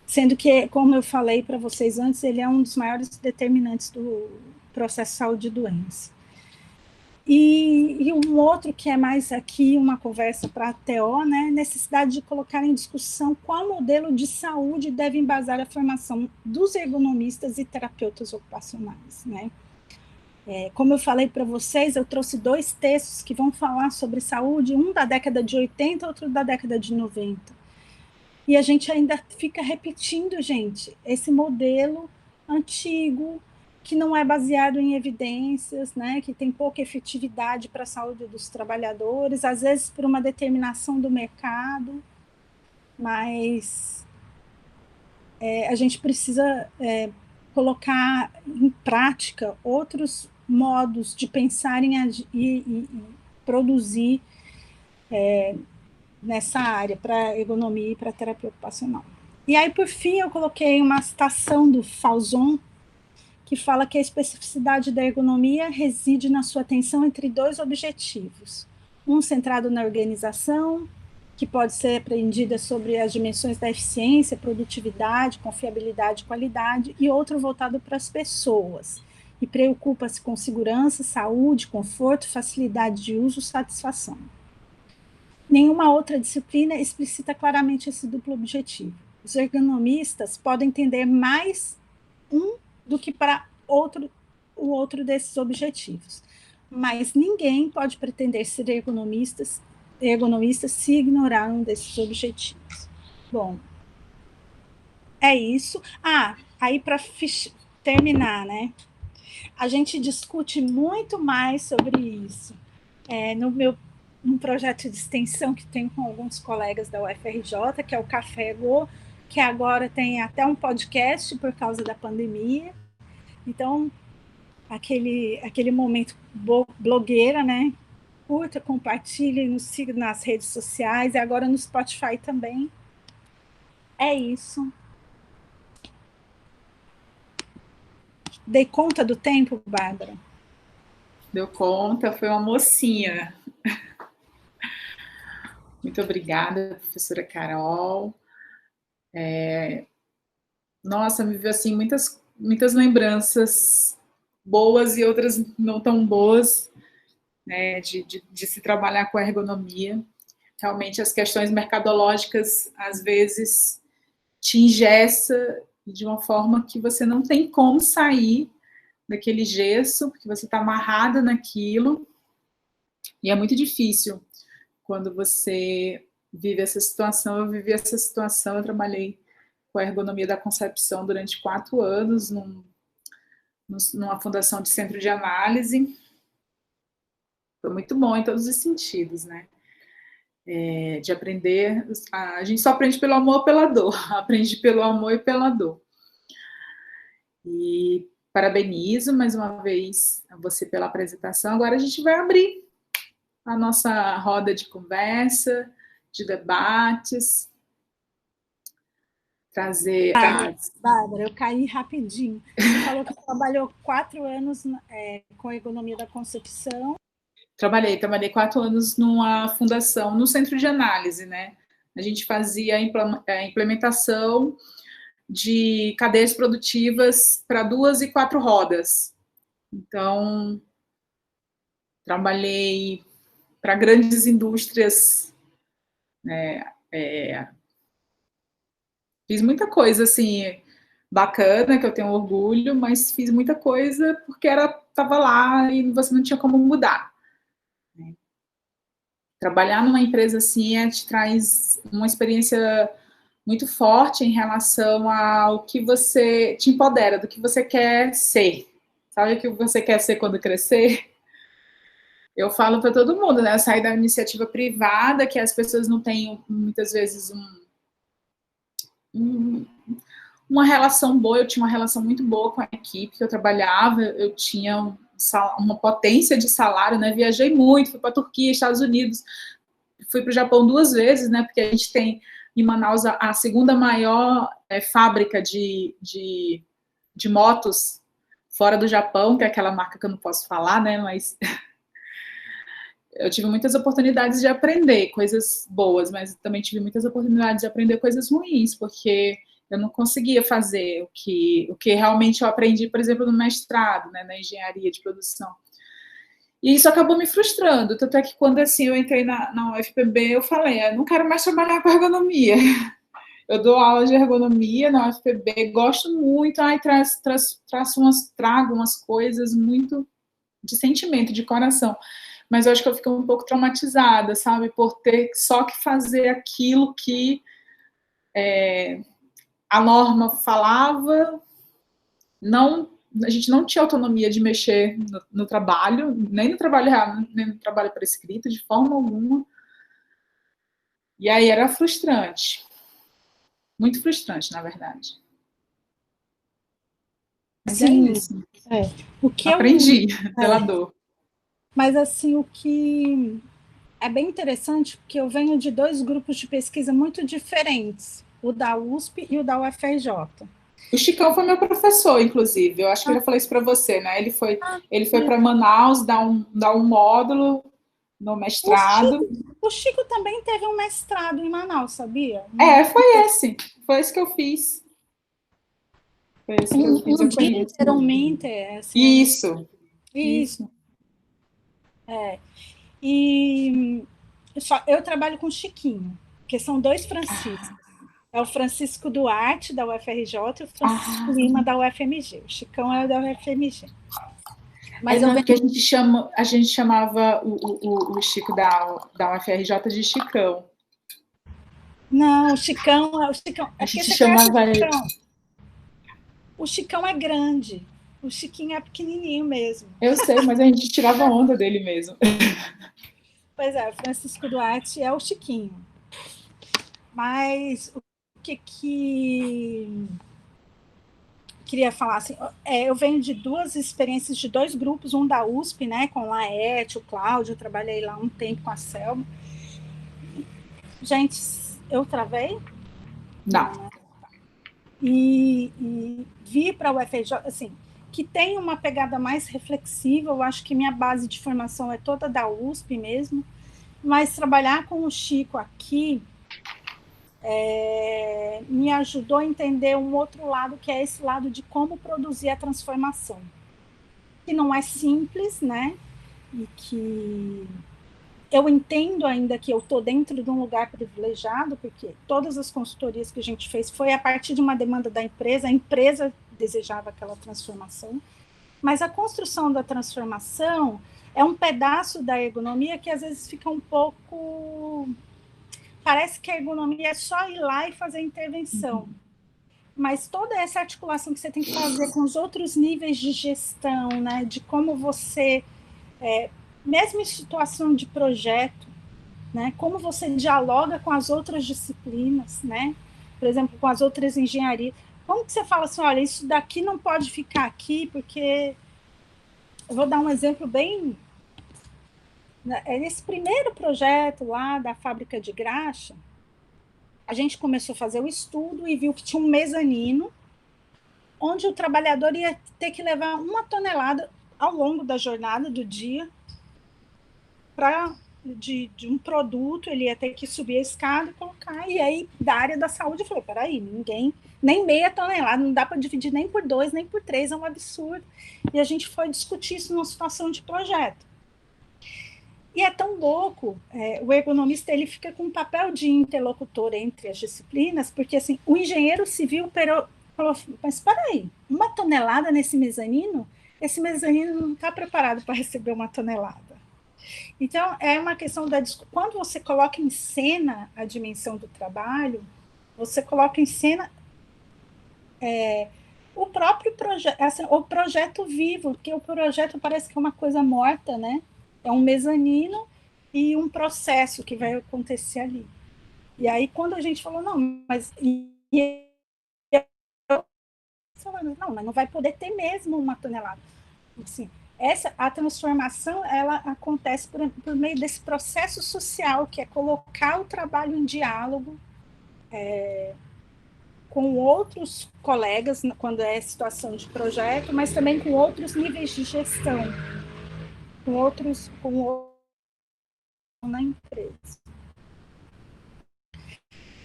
Sendo que, como eu falei para vocês antes, ele é um dos maiores determinantes do processo de saúde e doença. E um outro que é mais aqui uma conversa para a TO, né, necessidade de colocar em discussão qual modelo de saúde deve embasar a formação dos ergonomistas e terapeutas ocupacionais, né? Como eu falei para vocês, eu trouxe 2 textos que vão falar sobre saúde, um da década de 80, outro da década de 90. E a gente ainda fica repetindo, gente, esse modelo antigo, que não é baseado em evidências, né, que tem pouca efetividade para a saúde dos trabalhadores, às vezes por uma determinação do mercado, mas a gente precisa colocar em prática outros modos de pensar em e produzir nessa área, para ergonomia e para terapia ocupacional. E aí, por fim, eu coloquei uma citação do Falzon, que fala que a especificidade da ergonomia reside na sua atenção entre dois objetivos. Um centrado na organização, que pode ser apreendida sobre as dimensões da eficiência, produtividade, confiabilidade e qualidade, e outro voltado para as pessoas, e preocupa-se com segurança, saúde, conforto, facilidade de uso, satisfação. Nenhuma outra disciplina explicita claramente esse duplo objetivo. Os ergonomistas podem entender mais um do que para o outro desses objetivos. Mas ninguém pode pretender ser ergonomista se ignorar um desses objetivos. Bom, é isso. Aí para terminar, né? A gente discute muito mais sobre isso num projeto de extensão que tem com alguns colegas da UFRJ, que é o Café Go, que agora tem até um podcast por causa da pandemia. Então, aquele momento blogueira, né? Curta, compartilhe, nos siga nas redes sociais e agora no Spotify também. É isso. Dei conta do tempo, Bárbara? Deu conta, foi uma mocinha. Muito obrigada, professora Carol. Nossa, me veio assim muitas lembranças boas e outras não tão boas, né, de se trabalhar com a ergonomia. Realmente as questões mercadológicas às vezes te engessa de uma forma que você não tem como sair daquele gesso, porque você está amarrada naquilo, e é muito difícil quando você vive essa situação. Eu vivi essa situação, eu trabalhei com a ergonomia da concepção durante 4 anos, numa fundação de centro de análise. Foi muito bom em todos os sentidos, né? De aprender, a gente só aprende pelo amor ou pela dor, aprende pelo amor e pela dor. E parabenizo mais uma vez a você pela apresentação. Agora a gente vai abrir a nossa roda de conversa, de debates, trazer... Bárbara, eu caí rapidinho. Você falou que trabalhou 4 anos com a ergonomia da concepção. Trabalhei 4 anos numa fundação, no centro de análise, né? A gente fazia a implementação de cadeias produtivas para 2 e 4 rodas. Então, trabalhei para grandes indústrias, né? Fiz muita coisa, assim, bacana, que eu tenho orgulho, mas fiz muita coisa porque estava lá e você não tinha como mudar. Trabalhar numa empresa assim te traz uma experiência muito forte em relação ao que você te empodera, do que você quer ser. Sabe o que você quer ser quando crescer? Eu falo para todo mundo, né? Eu saí da iniciativa privada, que as pessoas não têm, muitas vezes, uma relação boa. Eu tinha uma relação muito boa com a equipe que eu trabalhava, eu tinha uma potência de salário, né? Viajei muito, fui para a Turquia, Estados Unidos, fui para o Japão 2 vezes, né? Porque a gente tem em Manaus a segunda maior fábrica de motos fora do Japão, que é aquela marca que eu não posso falar, né? Mas eu tive muitas oportunidades de aprender coisas boas, mas também tive muitas oportunidades de aprender coisas ruins, porque eu não conseguia fazer o que realmente eu aprendi, por exemplo, no mestrado, né, na engenharia de produção. E isso acabou me frustrando, tanto é que quando assim, eu entrei na UFPB, eu falei, eu não quero mais trabalhar com ergonomia. Eu dou aula de ergonomia na UFPB, gosto muito, trago umas coisas muito de sentimento, de coração. Mas eu acho que eu fiquei um pouco traumatizada, sabe? Por ter só que fazer aquilo que a norma falava, não a gente não tinha autonomia de mexer no trabalho, nem no trabalho real, nem no trabalho por escrito, de forma alguma. E aí era frustrante. Muito frustrante, na verdade. Mas Sim, é isso. O que aprendi pela dor. Mas, assim, o que é bem interessante, porque eu venho de 2 grupos de pesquisa muito diferentes, o da USP e o da UFRJ. O Chicão foi meu professor, inclusive. Eu acho que eu já falei isso para você, né? Ele foi para Manaus dar um módulo no mestrado. O Chico também teve um mestrado em Manaus, sabia? Foi esse que eu fiz. Foi esse que eu fiz, eu conheço. Literalmente, assim, isso. E eu trabalho com o Chiquinho, que são 2 Franciscos. É o Francisco Duarte, da UFRJ, e o Francisco Lima, da UFMG. O Chicão é da UFMG. Mas porque a gente chamava o Chico da UFRJ de Chicão. Não, o Chicão... A gente chamava ele... O Chicão é grande. O Chiquinho é pequenininho mesmo. Eu sei, mas a gente tirava onda dele mesmo. Pois é, o Francisco Duarte é o Chiquinho. Mas o que queria falar assim, eu venho de 2 experiências de 2 grupos, um da USP, né, com a Laerte, o Cláudio, eu trabalhei lá um tempo com a Selma. Gente, eu travei? Não. E vi para o UFRJ, assim, que tem uma pegada mais reflexiva, eu acho que minha base de formação é toda da USP mesmo, mas trabalhar com o Chico aqui me ajudou a entender um outro lado, que é esse lado de como produzir a transformação. Que não é simples, né? E que eu entendo ainda que eu estou dentro de um lugar privilegiado, porque todas as consultorias que a gente fez foi a partir de uma demanda da empresa, a empresa desejava aquela transformação, mas a construção da transformação é um pedaço da ergonomia que às vezes fica um pouco... Parece que a ergonomia é só ir lá e fazer a intervenção. Mas toda essa articulação que você tem que fazer com os outros níveis de gestão, né, de como você, mesmo em situação de projeto, né, como você dialoga com as outras disciplinas, né, por exemplo, com as outras engenharias. Como que você fala assim, olha, isso daqui não pode ficar aqui, porque... Eu vou dar um exemplo bem... Nesse primeiro projeto lá da fábrica de graxa, a gente começou a fazer o estudo e viu que tinha um mezanino onde o trabalhador ia ter que levar 1 tonelada ao longo da jornada do dia de um produto, ele ia ter que subir a escada e colocar, e aí da área da saúde falou, peraí, nem meia tonelada, não dá para dividir nem por 2, nem por 3, é um absurdo. E a gente foi discutir isso numa situação de projeto. E é tão louco, o ergonomista ele fica com um papel de interlocutor entre as disciplinas, porque assim, o engenheiro civil falou, mas espera aí, 1 tonelada nesse mezanino? Esse mezanino não está preparado para receber 1 tonelada. Então, é uma questão quando você coloca em cena a dimensão do trabalho, você coloca em cena o próprio projeto, assim, o projeto vivo, porque o projeto parece que é uma coisa morta, né? É um mezanino e um processo que vai acontecer ali. E aí, quando a gente falou, não, mas... Não, mas não vai poder ter mesmo 1 tonelada. Assim, a transformação, ela acontece por meio desse processo social, que é colocar o trabalho em diálogo com outros colegas, quando é situação de projeto, mas também com outros níveis de gestão, com outros na empresa.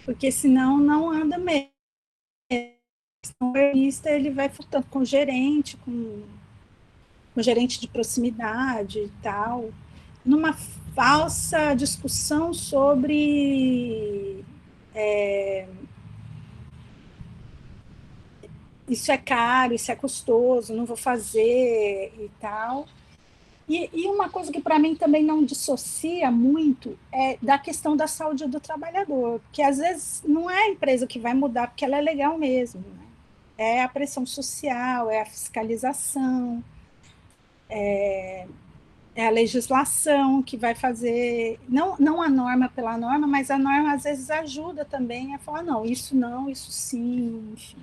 Porque senão não anda mesmo. O ergonomista, ele vai faltando com o gerente, com gerente de proximidade e tal, numa falsa discussão sobre isso é caro, isso é custoso, não vou fazer e tal. E uma coisa que para mim também não dissocia muito é da questão da saúde do trabalhador, porque às vezes não é a empresa que vai mudar, porque ela é legal mesmo, né? é a pressão social, é a fiscalização, é a legislação que vai fazer, não a norma pela norma, mas a norma às vezes ajuda também a falar, não, isso sim, enfim.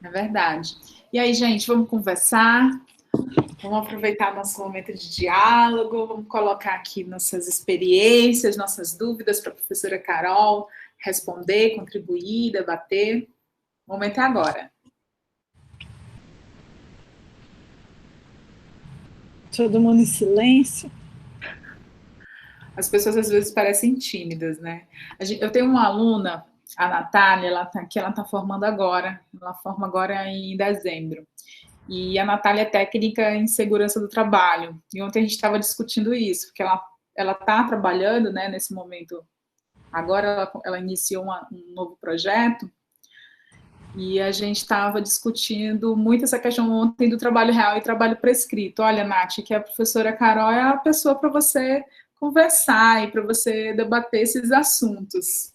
É verdade. E aí, gente, vamos conversar? Vamos aproveitar nosso momento de diálogo, vamos colocar aqui nossas experiências, nossas dúvidas para a professora Carol responder, contribuir, debater. O momento é agora. Todo mundo em silêncio. As pessoas às vezes parecem tímidas, né? Eu tenho uma aluna, a Natália, ela está formando agora, ela forma agora em dezembro. E a Natália é técnica em segurança do trabalho. E ontem a gente estava discutindo isso, porque ela está trabalhando, né, nesse momento. Agora ela iniciou um novo projeto. E a gente estava discutindo muito essa questão ontem do trabalho real e trabalho prescrito. Olha, Nath, que a professora Carol é a pessoa para você conversar e para você debater esses assuntos.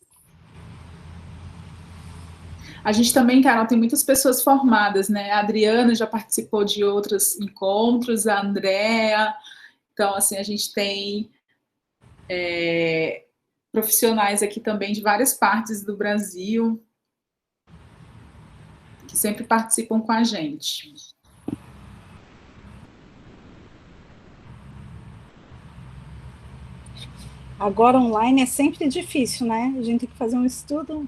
A gente também, Carol, tem muitas pessoas formadas, né? A Adriana já participou de outros encontros, a Andrea. Então, assim, a gente tem profissionais aqui também de várias partes do Brasil que sempre participam com a gente. Agora online é sempre difícil, né? A gente tem que fazer um estudo.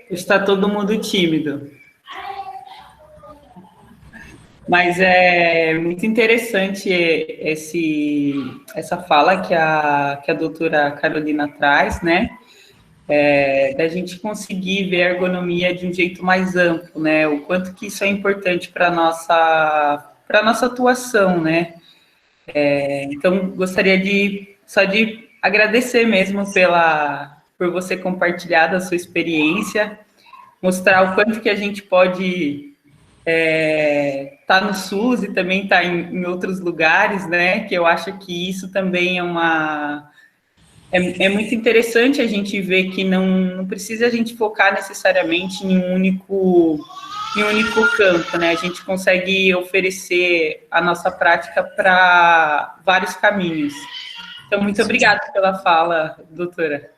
Está todo mundo tímido. Mas é muito interessante essa fala que a doutora Carolina traz, né? Da gente conseguir ver a ergonomia de um jeito mais amplo, né? O quanto que isso é importante para a nossa atuação, né? Então, gostaria só de agradecer mesmo por você compartilhar da sua experiência, mostrar o quanto que a gente pode tá no SUS e também tá em outros lugares, né? Que eu acho que isso também é muito interessante a gente ver que não precisa a gente focar necessariamente em um único campo, né? A gente consegue oferecer a nossa prática para vários caminhos. Então, muito obrigada pela fala, doutora.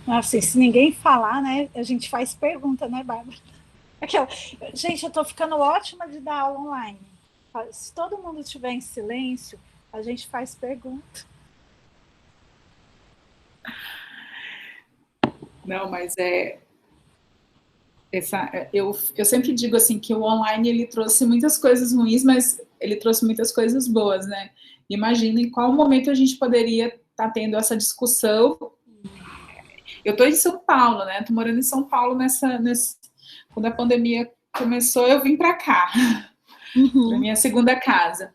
Nossa, se ninguém falar, né, a gente faz pergunta, né, Bárbara? Gente, eu estou ficando ótima de dar aula online. Se todo mundo estiver em silêncio, a gente faz pergunta. Não, mas eu sempre digo assim que o online ele trouxe muitas coisas ruins, mas ele trouxe muitas coisas boas, né? Imagina em qual momento a gente poderia estar tendo essa discussão. Eu estou em São Paulo, né? Estou morando em São Paulo quando a pandemia começou, eu vim para cá, para minha segunda casa.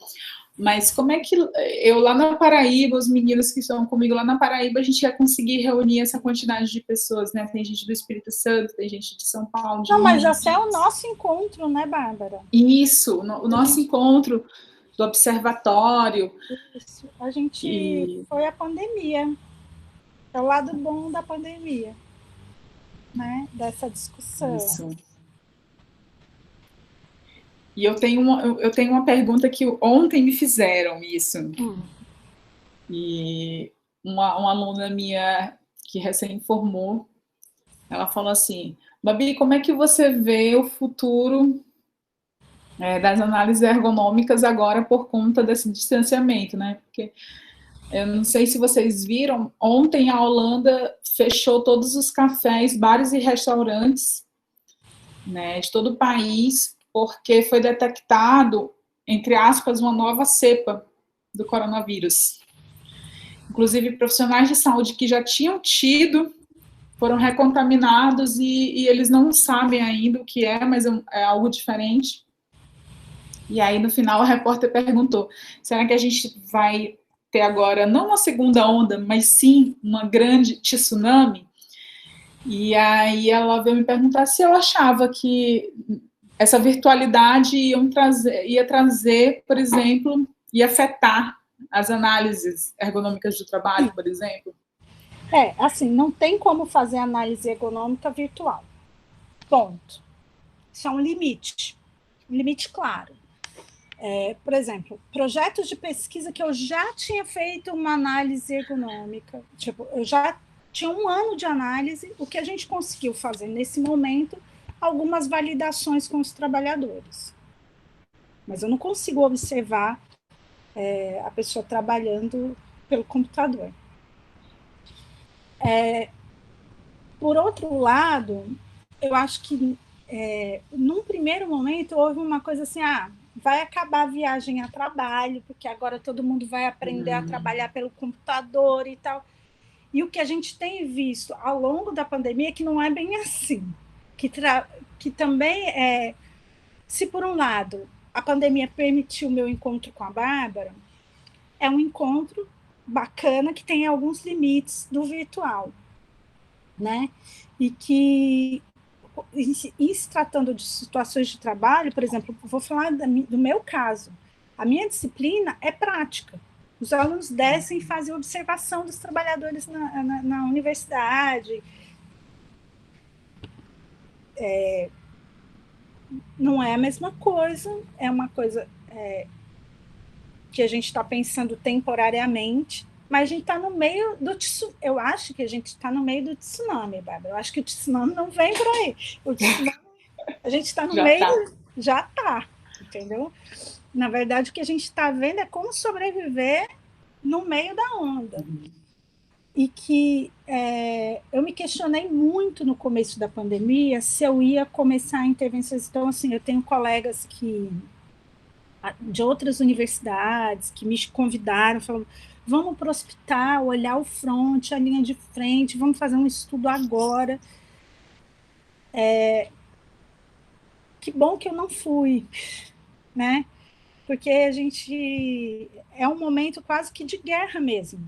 Mas como é que eu lá na Paraíba, os meninos que estão comigo lá na Paraíba, a gente ia conseguir reunir essa quantidade de pessoas, né? Tem gente do Espírito Santo, tem gente de São Paulo. Não, mas até o nosso encontro, né, Bárbara? Isso, o nosso encontro do observatório. Isso, a gente foi a pandemia. É o lado bom da pandemia, né? Dessa discussão. Isso. E eu tenho uma pergunta que ontem me fizeram isso. E uma aluna minha que recém formou, ela falou assim, Babi, como é que você vê o futuro das análises ergonômicas agora por conta desse distanciamento, né? Porque eu não sei se vocês viram, ontem a Holanda fechou todos os cafés, bares e restaurantes, né, de todo o país, porque foi detectado, entre aspas, uma nova cepa do coronavírus. Inclusive, profissionais de saúde que já tinham tido foram recontaminados e eles não sabem ainda o que é, mas é algo diferente. E aí, no final, o repórter perguntou, será que a gente vai ter agora, não uma segunda onda, mas sim uma grande tsunami? E aí ela veio me perguntar se eu achava que essa virtualidade ia trazer, por exemplo, ia afetar as análises ergonômicas do trabalho, por exemplo. Assim, não tem como fazer análise ergonômica virtual. Ponto. Isso é um limite claro. Por exemplo, projetos de pesquisa que eu já tinha feito uma análise ergonômica, tipo, eu já tinha 1 ano de análise, o que a gente conseguiu fazer nesse momento, algumas validações com os trabalhadores. Mas eu não consigo observar a pessoa trabalhando pelo computador. Por outro lado, eu acho que, num primeiro momento, houve uma coisa assim, vai acabar a viagem a trabalho, porque agora todo mundo vai aprender a trabalhar pelo computador e tal. E o que a gente tem visto ao longo da pandemia é que não é bem assim. Que também, se por um lado a pandemia permitiu o meu encontro com a Bárbara, é um encontro bacana que tem alguns limites do virtual, né? E que, em se tratando de situações de trabalho, por exemplo, vou falar do meu caso. A minha disciplina é prática. Os alunos descem e fazem observação dos trabalhadores na universidade. Não é a mesma coisa, é uma coisa que a gente está pensando temporariamente, mas a gente está no meio do tsunami. Eu acho que a gente está no meio do tsunami, Bárbara. Eu acho que o tsunami não vem por aí. O tsunami, a gente está no meio, já está, entendeu? Na verdade, o que a gente está vendo é como sobreviver no meio da onda. E que eu me questionei muito no começo da pandemia se eu ia começar intervenções. Então, assim, eu tenho colegas de outras universidades que me convidaram, falando, vamos para o hospital, olhar o front, a linha de frente, vamos fazer um estudo agora. Que bom que eu não fui, né? Porque a gente... É um momento quase que de guerra mesmo.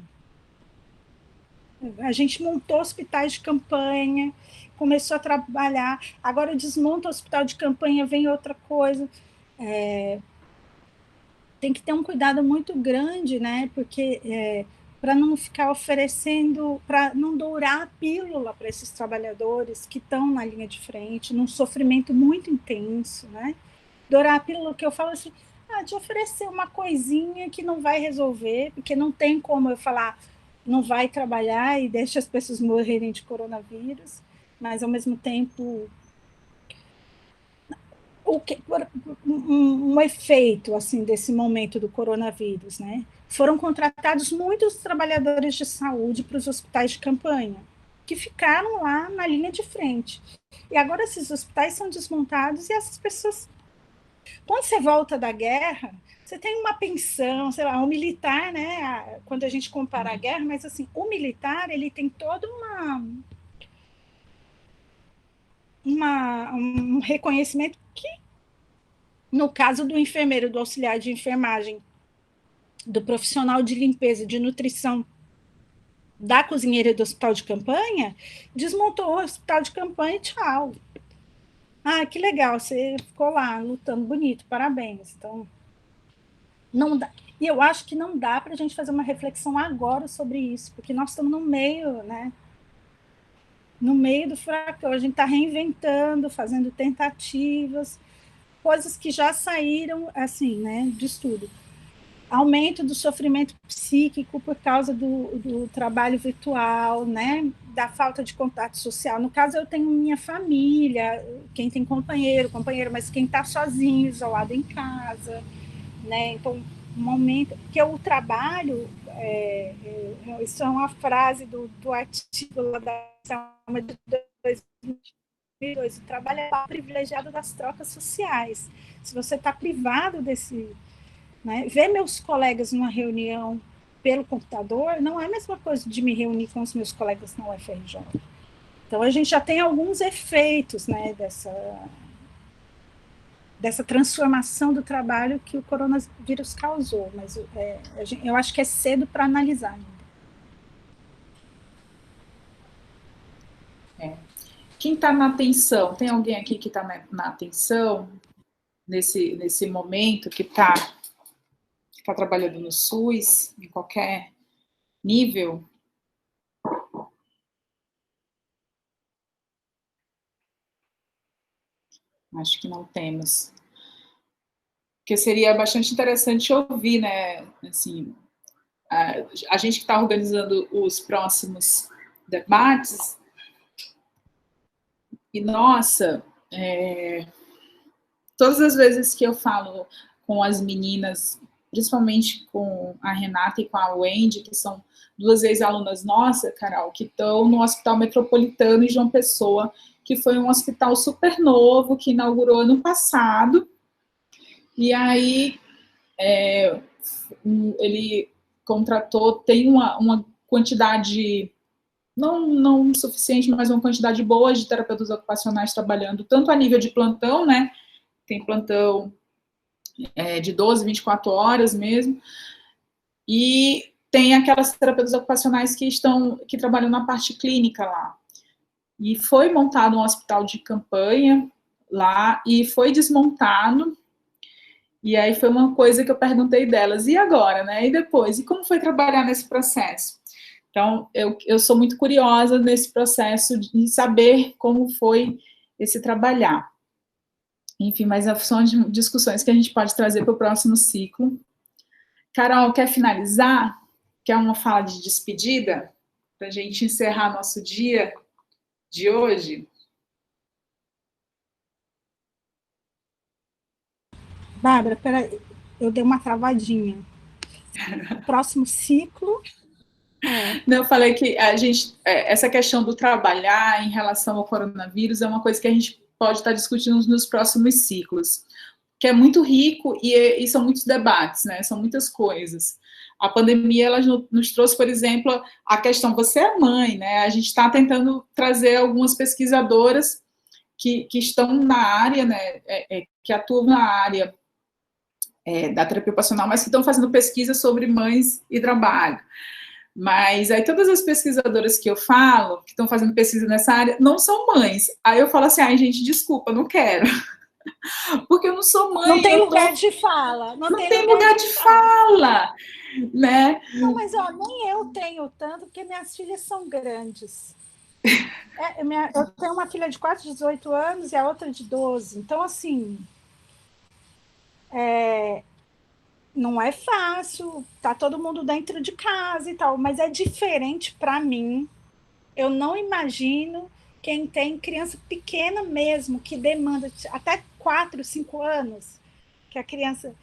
A gente montou hospitais de campanha, começou a trabalhar, agora desmonta o hospital de campanha, vem outra coisa. Tem que ter um cuidado muito grande, né? Porque para não ficar oferecendo, para não dourar a pílula para esses trabalhadores que estão na linha de frente, num sofrimento muito intenso, né? Dourar a pílula, que eu falo assim, de oferecer uma coisinha que não vai resolver, porque não tem como eu falar, não vai trabalhar e deixa as pessoas morrerem de coronavírus, mas ao mesmo tempo um efeito assim desse momento do coronavírus, né? Foram contratados muitos trabalhadores de saúde para os hospitais de campanha, que ficaram lá na linha de frente. E agora esses hospitais são desmontados e essas pessoas... Quando você volta da guerra, você tem uma pensão, sei lá, o militar, né? Quando a gente compara a guerra, mas assim, o militar, ele tem todo um reconhecimento que, no caso do enfermeiro, do auxiliar de enfermagem, do profissional de limpeza, de nutrição, da cozinheira do hospital de campanha, desmontou o hospital de campanha e tchau. Que legal, você ficou lá lutando bonito, parabéns. Então, não dá. E eu acho que não dá para a gente fazer uma reflexão agora sobre isso, porque nós estamos no meio, né? No meio do furacão, a gente está reinventando, fazendo tentativas, coisas que já saíram, assim, né, de estudo. Aumento do sofrimento psíquico por causa do trabalho virtual, né, da falta de contato social. No caso, eu tenho minha família, quem tem companheiro, mas quem está sozinho, isolado em casa, né, então, um momento... Porque o trabalho, isso é uma frase do artigo lá da Selma de 2002, o trabalho é o privilegiado das trocas sociais. Se você está privado desse... Né? Ver meus colegas numa reunião pelo computador não é a mesma coisa de me reunir com os meus colegas na UFRJ. Então, a gente já tem alguns efeitos, né, dessa transformação do trabalho que o coronavírus causou, mas eu acho que é cedo para analisar ainda. Quem está na atenção? Tem alguém aqui que está na atenção nesse momento, que está trabalhando no SUS, em qualquer nível? Acho que não temos. Porque seria bastante interessante ouvir, né? Assim, a gente que está organizando os próximos debates, e nossa, todas as vezes que eu falo com as meninas, principalmente com a Renata e com a Wendy, que são duas ex-alunas nossas, Carol, que estão no Hospital Metropolitano em João Pessoa, que foi um hospital super novo, que inaugurou ano passado, e aí ele contratou, tem uma quantidade não suficiente, mas uma quantidade boa de terapeutas ocupacionais trabalhando, tanto a nível de plantão, né? Tem plantão de 12, 24 horas mesmo, e tem aquelas terapeutas ocupacionais que trabalham na parte clínica lá. E foi montado um hospital de campanha lá, e foi desmontado, e aí foi uma coisa que eu perguntei delas, e agora, né? E depois? E como foi trabalhar nesse processo? Então, eu sou muito curiosa nesse processo de saber como foi esse trabalhar. Enfim, mas são discussões que a gente pode trazer para o próximo ciclo. Carol, quer finalizar? Quer uma fala de despedida? Para a gente encerrar nosso dia de hoje? Bárbara, peraí, eu dei uma travadinha. Próximo ciclo. Não, eu falei que essa questão do trabalhar em relação ao coronavírus é uma coisa que a gente pode estar discutindo nos próximos ciclos, que é muito rico e são muitos debates, né? São muitas coisas. A pandemia ela nos trouxe, por exemplo, a questão, você é mãe, né? A gente está tentando trazer algumas pesquisadoras que estão na área, né? Que atuam na área da terapia ocupacional, mas que estão fazendo pesquisa sobre mães e trabalho. Mas aí todas as pesquisadoras que eu falo, que estão fazendo pesquisa nessa área, não são mães. Aí eu falo assim, ai, gente, desculpa, não quero. Porque eu não sou mãe. Não tem lugar de fala. Não tem lugar de fala, né? Não, mas ó, nem eu tenho tanto, porque minhas filhas são grandes. Eu tenho uma filha de quase 18 anos e a outra de 12. Então, assim, não é fácil, tá todo mundo dentro de casa e tal, mas é diferente para mim. Eu não imagino quem tem criança pequena mesmo, que demanda até 4, 5 anos, que a criança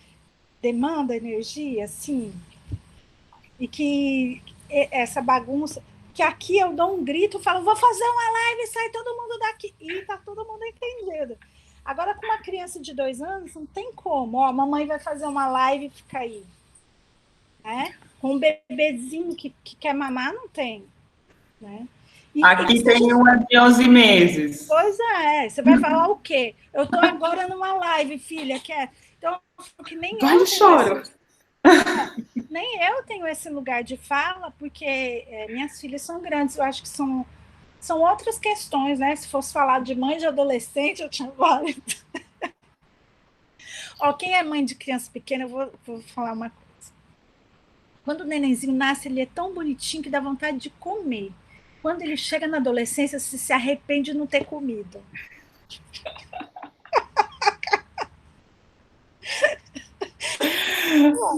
demanda energia, assim, e que essa bagunça, que aqui eu dou um grito, falo, vou fazer uma live, sai todo mundo daqui, e tá todo mundo entendendo. Agora, com uma criança de 2 anos, não tem como. Ó, a mamãe vai fazer uma live e fica aí. Né? Com um bebezinho que quer mamar, não tem. Né? Aqui tem uma de 11 meses. Pois é. Você vai falar o quê? Eu estou agora numa live, filha. Então, que nem eu choro. Nem eu tenho esse lugar de fala, porque minhas filhas são grandes. Eu acho que são outras questões, né? Se fosse falar de mãe de adolescente, eu tinha várias. Ó, quem é mãe de criança pequena, eu vou falar uma coisa. Quando o nenenzinho nasce, ele é tão bonitinho que dá vontade de comer. Quando ele chega na adolescência, você se arrepende de não ter comido.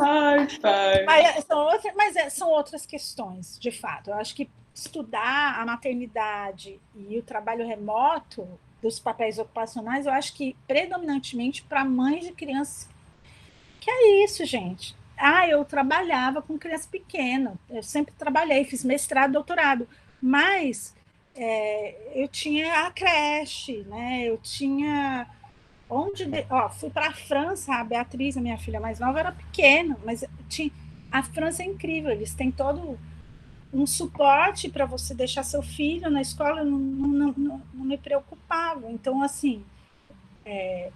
Ai, pai. Mas são outras questões, de fato. Eu acho que estudar a maternidade e o trabalho remoto dos papéis ocupacionais, eu acho que predominantemente para mães de crianças. Que é isso, gente. Eu trabalhava com criança pequena, eu sempre trabalhei, fiz mestrado, doutorado, mas eu tinha a creche, né? Eu tinha fui para a França, a Beatriz, a minha filha mais nova, era pequena, mas a França é incrível, eles têm todo um suporte para você deixar seu filho na escola, não me preocupava. Então, assim,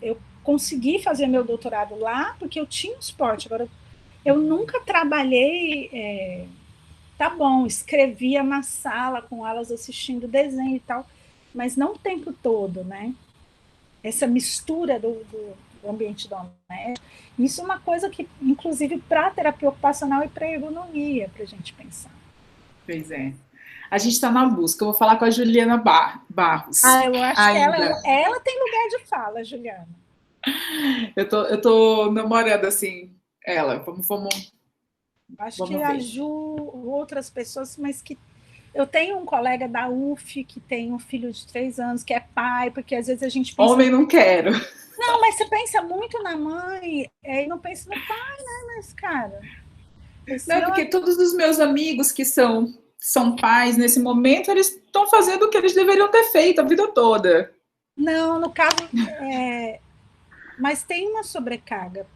eu consegui fazer meu doutorado lá porque eu tinha um suporte. Agora, eu nunca trabalhei, tá bom, escrevia na sala com elas assistindo desenho e tal, mas não o tempo todo, né? Essa mistura do ambiente doméstico, isso é uma coisa que, inclusive, para a terapia ocupacional e para a ergonomia, para a gente pensar. Pois é. A gente está na busca. Eu vou falar com a Juliana Barros. Eu acho que ela tem lugar de fala, Juliana. Eu tô namorando, assim, ela. Vamos acho que a Ju, outras pessoas, mas que eu tenho um colega da UF que tem um filho de 3 anos, que é pai, porque às vezes a gente pensa... Homem não quero. Não, mas você pensa muito na mãe e não pensa no pai, né? Mas, cara... Não, porque todos os meus amigos que são pais nesse momento, eles estão fazendo o que eles deveriam ter feito a vida toda. Não, no caso... Mas tem uma sobrecarga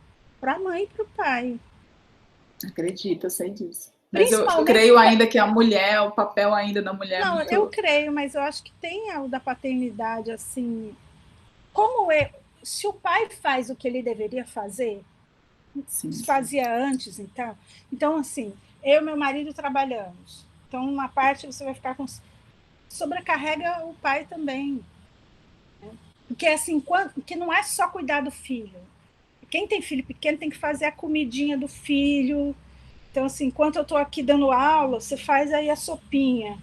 para a mãe e para o pai. Acredito, eu sei disso. Mas eu creio ainda que a mulher, o papel ainda da mulher... Não, muito... eu creio, mas eu acho que tem o da paternidade, assim... Se o pai faz o que ele deveria fazer, sim, fazia antes, então... Então, assim, eu e meu marido trabalhamos. Então, uma parte você vai ficar com... Sobrecarrega o pai também. Né? Porque, assim, que não é só cuidar do filho. Quem tem filho pequeno tem que fazer a comidinha do filho... Então, assim, enquanto eu estou aqui dando aula, você faz aí a sopinha,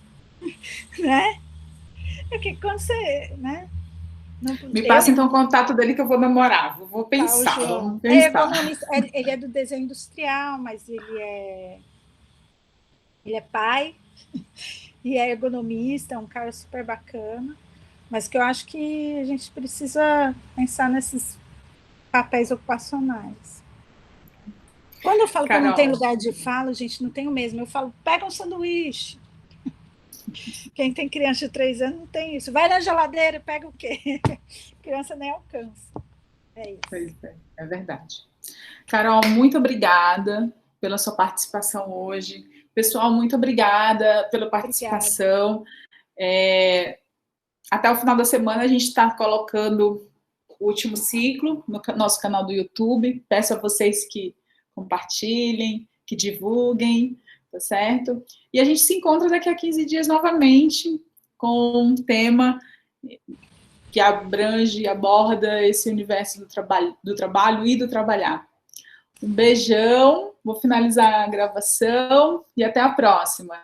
né? Porque quando você, né? Me passa, então, o contato dele que eu vou namorar. Vou pensar, vamos pensar. Ele é do desenho industrial, mas ele é pai e é ergonomista, é um cara super bacana, mas que eu acho que a gente precisa pensar nesses papéis ocupacionais. Quando eu falo, Carol, que eu não tenho lugar de fala, gente, não tenho mesmo. Eu falo, pega um sanduíche. Quem tem criança de 3 anos não tem isso. Vai na geladeira, pega o quê? Criança nem alcança. É isso. Pois é verdade. Carol, muito obrigada pela sua participação hoje. Pessoal, muito obrigada pela participação. Até o final da semana a gente está colocando o último ciclo no nosso canal do YouTube. Peço a vocês que compartilhem, que divulguem, tá certo? E a gente se encontra daqui a 15 dias novamente com um tema que abrange e aborda esse universo do trabalho e do trabalhar. Um beijão, vou finalizar a gravação e até a próxima.